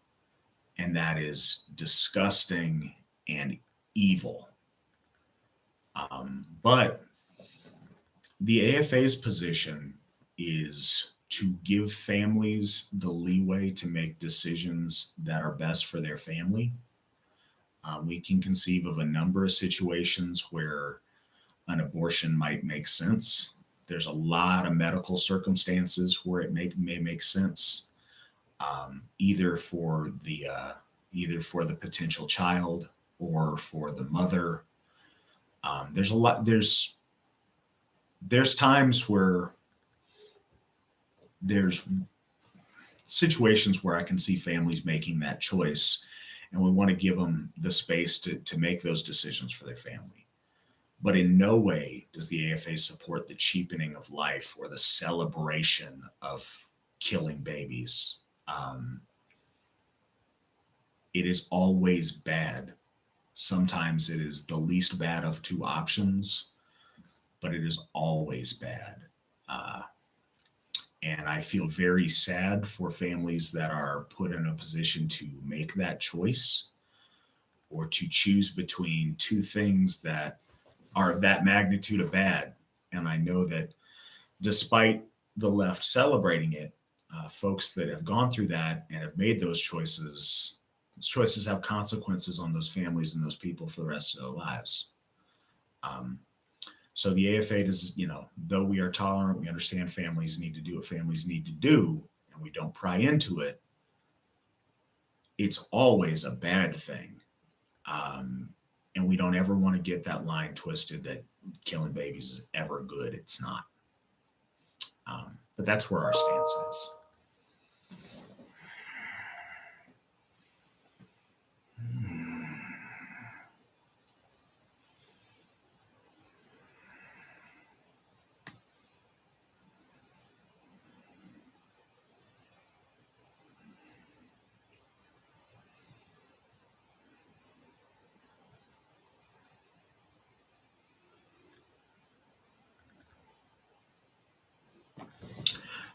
And that is disgusting and evil. But the AFA's position is to give families the leeway to make decisions that are best for their family. We can conceive of a number of situations where an abortion might make sense. There's a lot of medical circumstances where it may make sense, either for the potential child or for the mother. There's times where there's situations where I can see families making that choice, and we want to give them the space to make those decisions for their family. But in no way does the AFA support the cheapening of life or the celebration of killing babies. It is always bad. Sometimes it is the least bad of two options, but it is always bad. Uh, and I feel very sad for families that are put in a position to make that choice or to choose between two things that are of that magnitude of bad. And I know that despite the left celebrating it, folks that have gone through that and have made those choices have consequences on those families and those people for the rest of their lives. So the AFA does, though we are tolerant, we understand families need to do what families need to do, and we don't pry into it. It's always a bad thing. And we don't ever want to get that line twisted that killing babies is ever good. It's not. But that's where our stance is.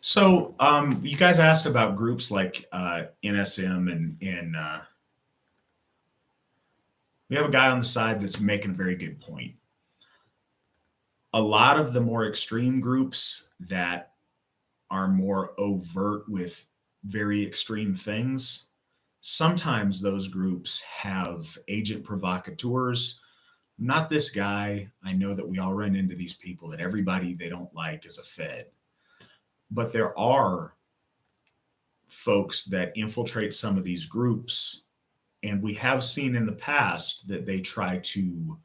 So you guys asked about groups like NSM, and we have a guy on the side that's making a very good point. A lot of the more extreme groups that are more overt with very extreme things, sometimes those groups have agent provocateurs. Not this guy. I know that we all run into these people that everybody they don't like is a Fed. But there are folks that infiltrate some of these groups, and we have seen in the past that they try to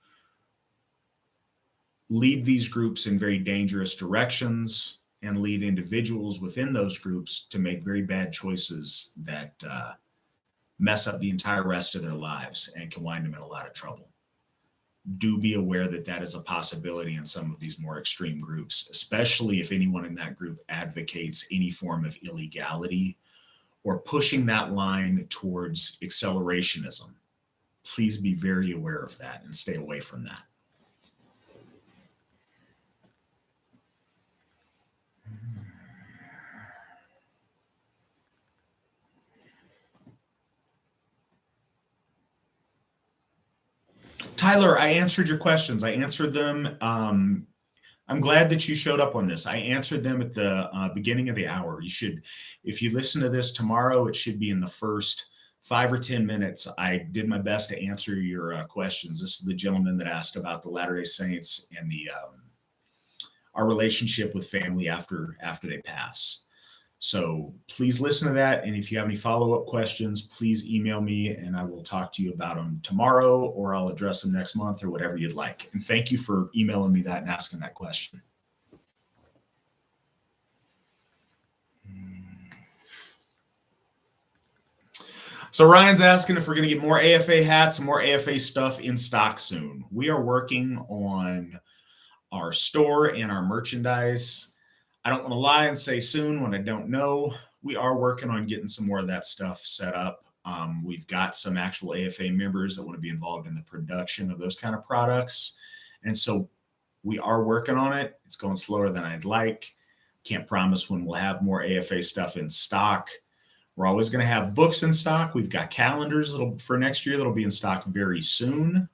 lead these groups in very dangerous directions and lead individuals within those groups to make very bad choices that mess up the entire rest of their lives and can wind them in a lot of trouble. Do be aware that that is a possibility in some of these more extreme groups, especially if anyone in that group advocates any form of illegality or pushing that line towards accelerationism. Please be very aware of that and stay away from that. Tyler, I answered your questions. I answered them. I'm glad that you showed up on this. I answered them at the beginning of the hour. You should, if you listen to this tomorrow, it should be in the first 5 or 10 minutes. I did my best to answer your questions. This is the gentleman that asked about the Latter-day Saints and the our relationship with family after they pass. So please listen to that. And if you have any follow-up questions, please email me and I will talk to you about them tomorrow, or I'll address them next month, or whatever you'd like. And thank you for emailing me that and asking that question. So Ryan's asking if we're going to get more AFA hats and more AFA stuff in stock soon. We are working on our store and our merchandise. I don't want to lie and say soon when I don't know. We are working on getting some more of that stuff set up. We've got some actual AFA members that want to be involved in the production of those kind of products. And so we are working on it. It's going slower than I'd like. Can't promise when we'll have more AFA stuff in stock. We're always going to have books in stock. We've got calendars for next year that'll be in stock very soon.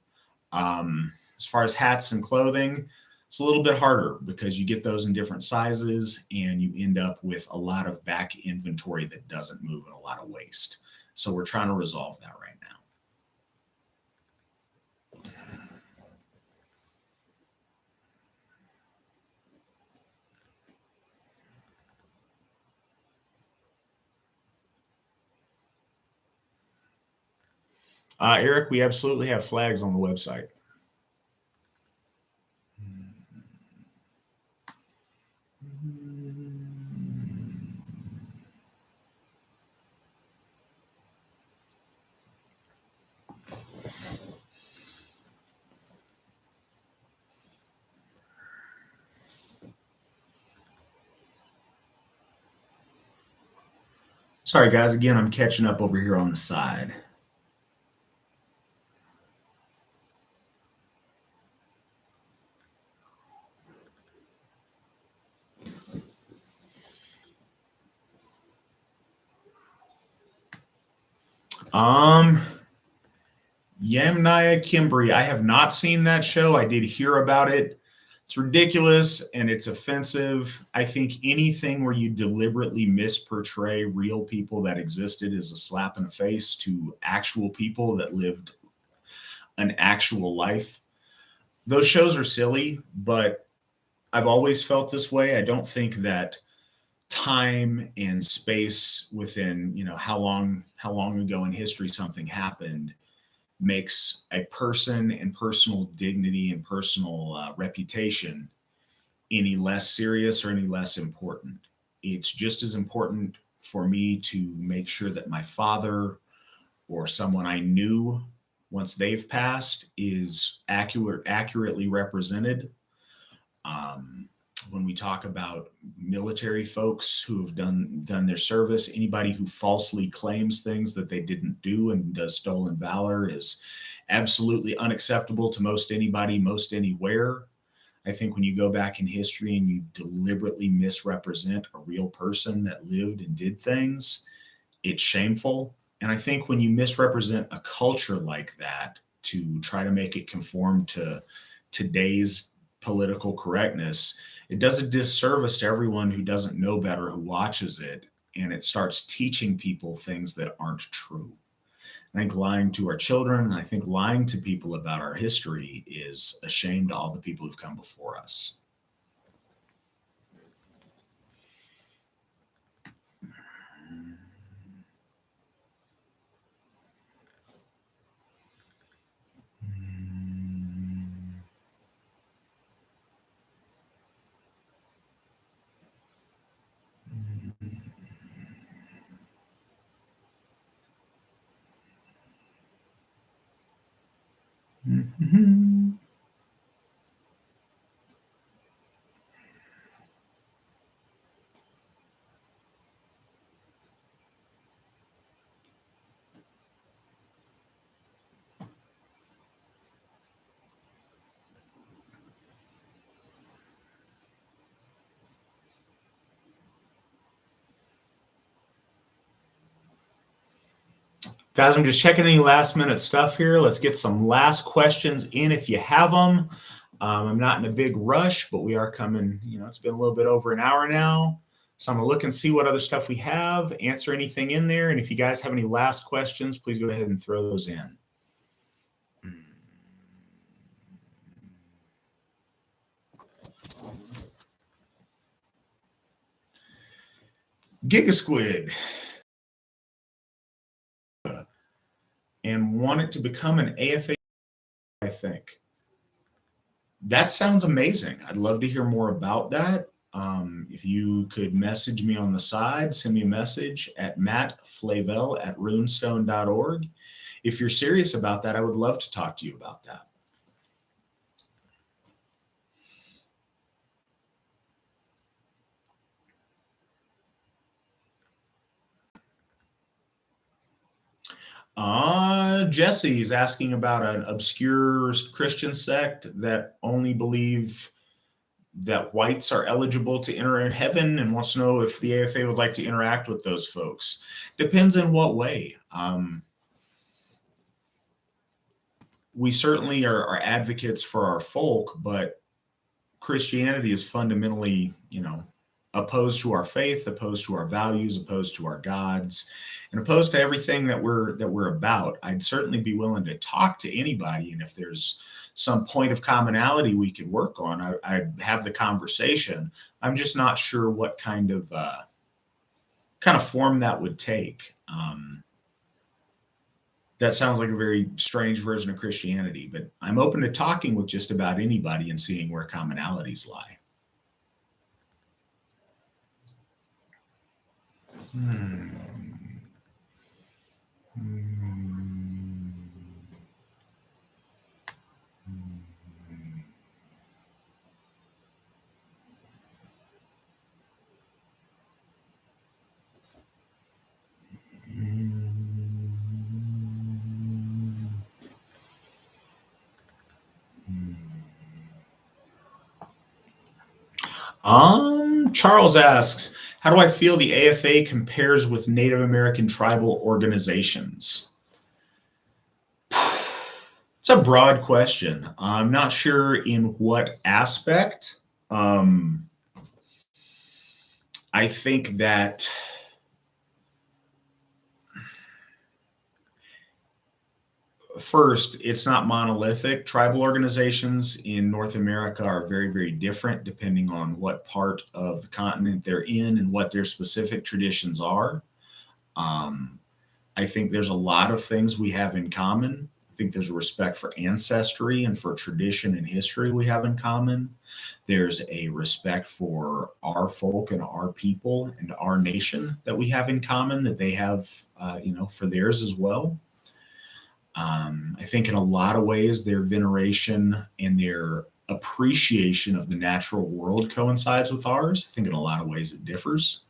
As far as hats and clothing, it's a little bit harder because you get those in different sizes and you end up with a lot of back inventory that doesn't move and a lot of waste. So we're trying to resolve that right now. Eric, we absolutely have flags on the website. Sorry, guys. Again, I'm catching up over here on the side. Um, Yamnaya Kimbri. I have not seen that show. I did hear about it. It's ridiculous and it's offensive. I think anything where you deliberately misportray real people that existed is a slap in the face to actual people that lived an actual life. Those shows are silly, but I've always felt this way. I don't think that time and space within, how long ago in history something happened makes a person and personal dignity and personal reputation any less serious or any less important. It's just as important for me to make sure that my father or someone I knew once they've passed is accurately represented. Um, when we talk about military folks who have done their service, anybody who falsely claims things that they didn't do and does stolen valor is absolutely unacceptable to most anybody, most anywhere. I think when you go back in history and you deliberately misrepresent a real person that lived and did things, it's shameful. And I think when you misrepresent a culture like that to try to make it conform to today's political correctness, it does a disservice to everyone who doesn't know better, who watches it, and it starts teaching people things that aren't true. I think lying to our children, and I think lying to people about our history is a shame to all the people who've come before us. Guys, I'm just checking any last minute stuff here. Let's get some last questions in if you have them. I'm not in a big rush, but we are coming, it's been a little bit over an hour now. So I'm going to look and see what other stuff we have, answer anything in there. And if you guys have any last questions, please go ahead and throw those in. Gigasquid. And want it to become an AFA, I think. That sounds amazing. I'd love to hear more about that. If you could message me on the side, send me a message at mattflavel@runestone.org. If you're serious about that, I would love to talk to you about that. Jesse's asking about an obscure Christian sect that only believe that whites are eligible to enter heaven and wants to know if the AFA would like to interact with those folks. Depends in what way. We certainly are advocates for our folk, but Christianity is fundamentally, opposed to our faith, opposed to our values, opposed to our gods, and opposed to everything that we're about. I'd certainly be willing to talk to anybody, and if there's some point of commonality we could work on, I'd have the conversation. I'm just not sure what kind of form that would take. That sounds like a very strange version of Christianity, but I'm open to talking with just about anybody and seeing where commonalities lie. Charles asks, how do I feel the AFA compares with Native American tribal organizations? It's a broad question. I'm not sure in what aspect. I think that first, it's not monolithic. Tribal organizations in North America are very, very different depending on what part of the continent they're in and what their specific traditions are. I think there's a lot of things we have in common. I think there's a respect for ancestry and for tradition and history we have in common. There's a respect for our folk and our people and our nation that we have in common that they have, for theirs as well. I think in a lot of ways, their veneration and their appreciation of the natural world coincides with ours. I think in a lot of ways it differs.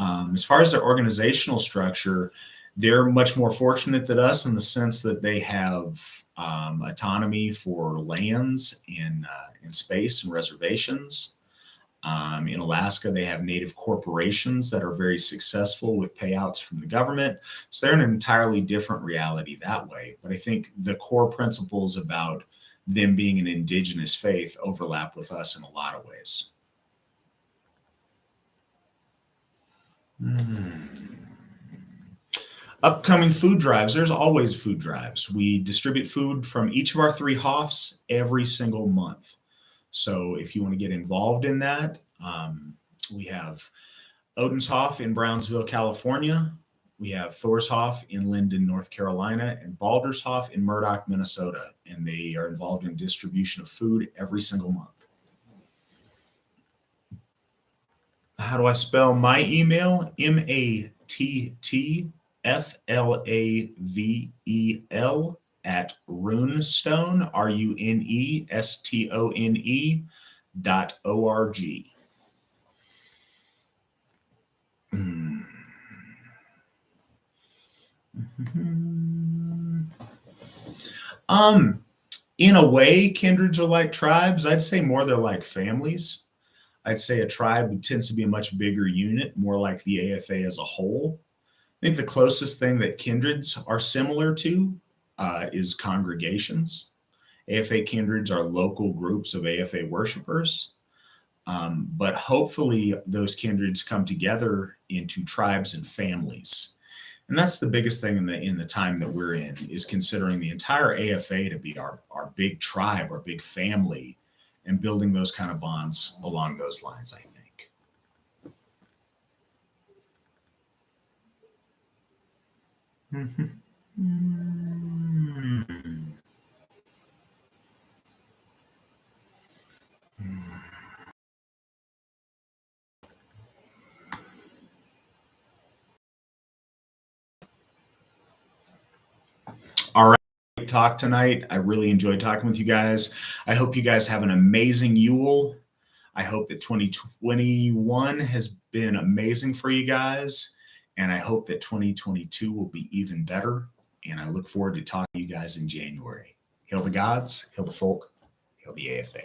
As far as their organizational structure, they're much more fortunate than us in the sense that they have autonomy for lands in space and reservations. In Alaska, they have native corporations that are very successful with payouts from the government. So they're in an entirely different reality that way. But I think the core principles about them being an indigenous faith overlap with us in a lot of ways. Upcoming food drives. There's always food drives. We distribute food from each of our 3 Hofs every single month. So if you want to get involved in that, we have Odenshof in Brownsville, California. We have Thorshof in Linden, North Carolina, and Baldershof in Murdoch, Minnesota. And they are involved in distribution of food every single month. How do I spell my email? MATTFLAVEL @runestone, RUNESTONE.org. In a way, kindreds are like tribes. I'd say more they're like families. I'd say a tribe tends to be a much bigger unit, more like the AFA as a whole. I think the closest thing that kindreds are similar to is congregations. AFA kindreds are local groups of AFA worshipers, but hopefully those kindreds come together into tribes and families. And that's the biggest thing in the time that we're in, is considering the entire AFA to be our big tribe, our big family, and building those kind of bonds along those lines, I think. All right. Talk tonight. I really enjoyed talking with you guys. I hope you guys have an amazing Yule. I hope that 2021 has been amazing for you guys. And I hope that 2022 will be even better. And I look forward to talking to you guys in January. Hail the gods, hail the folk, hail the AFA.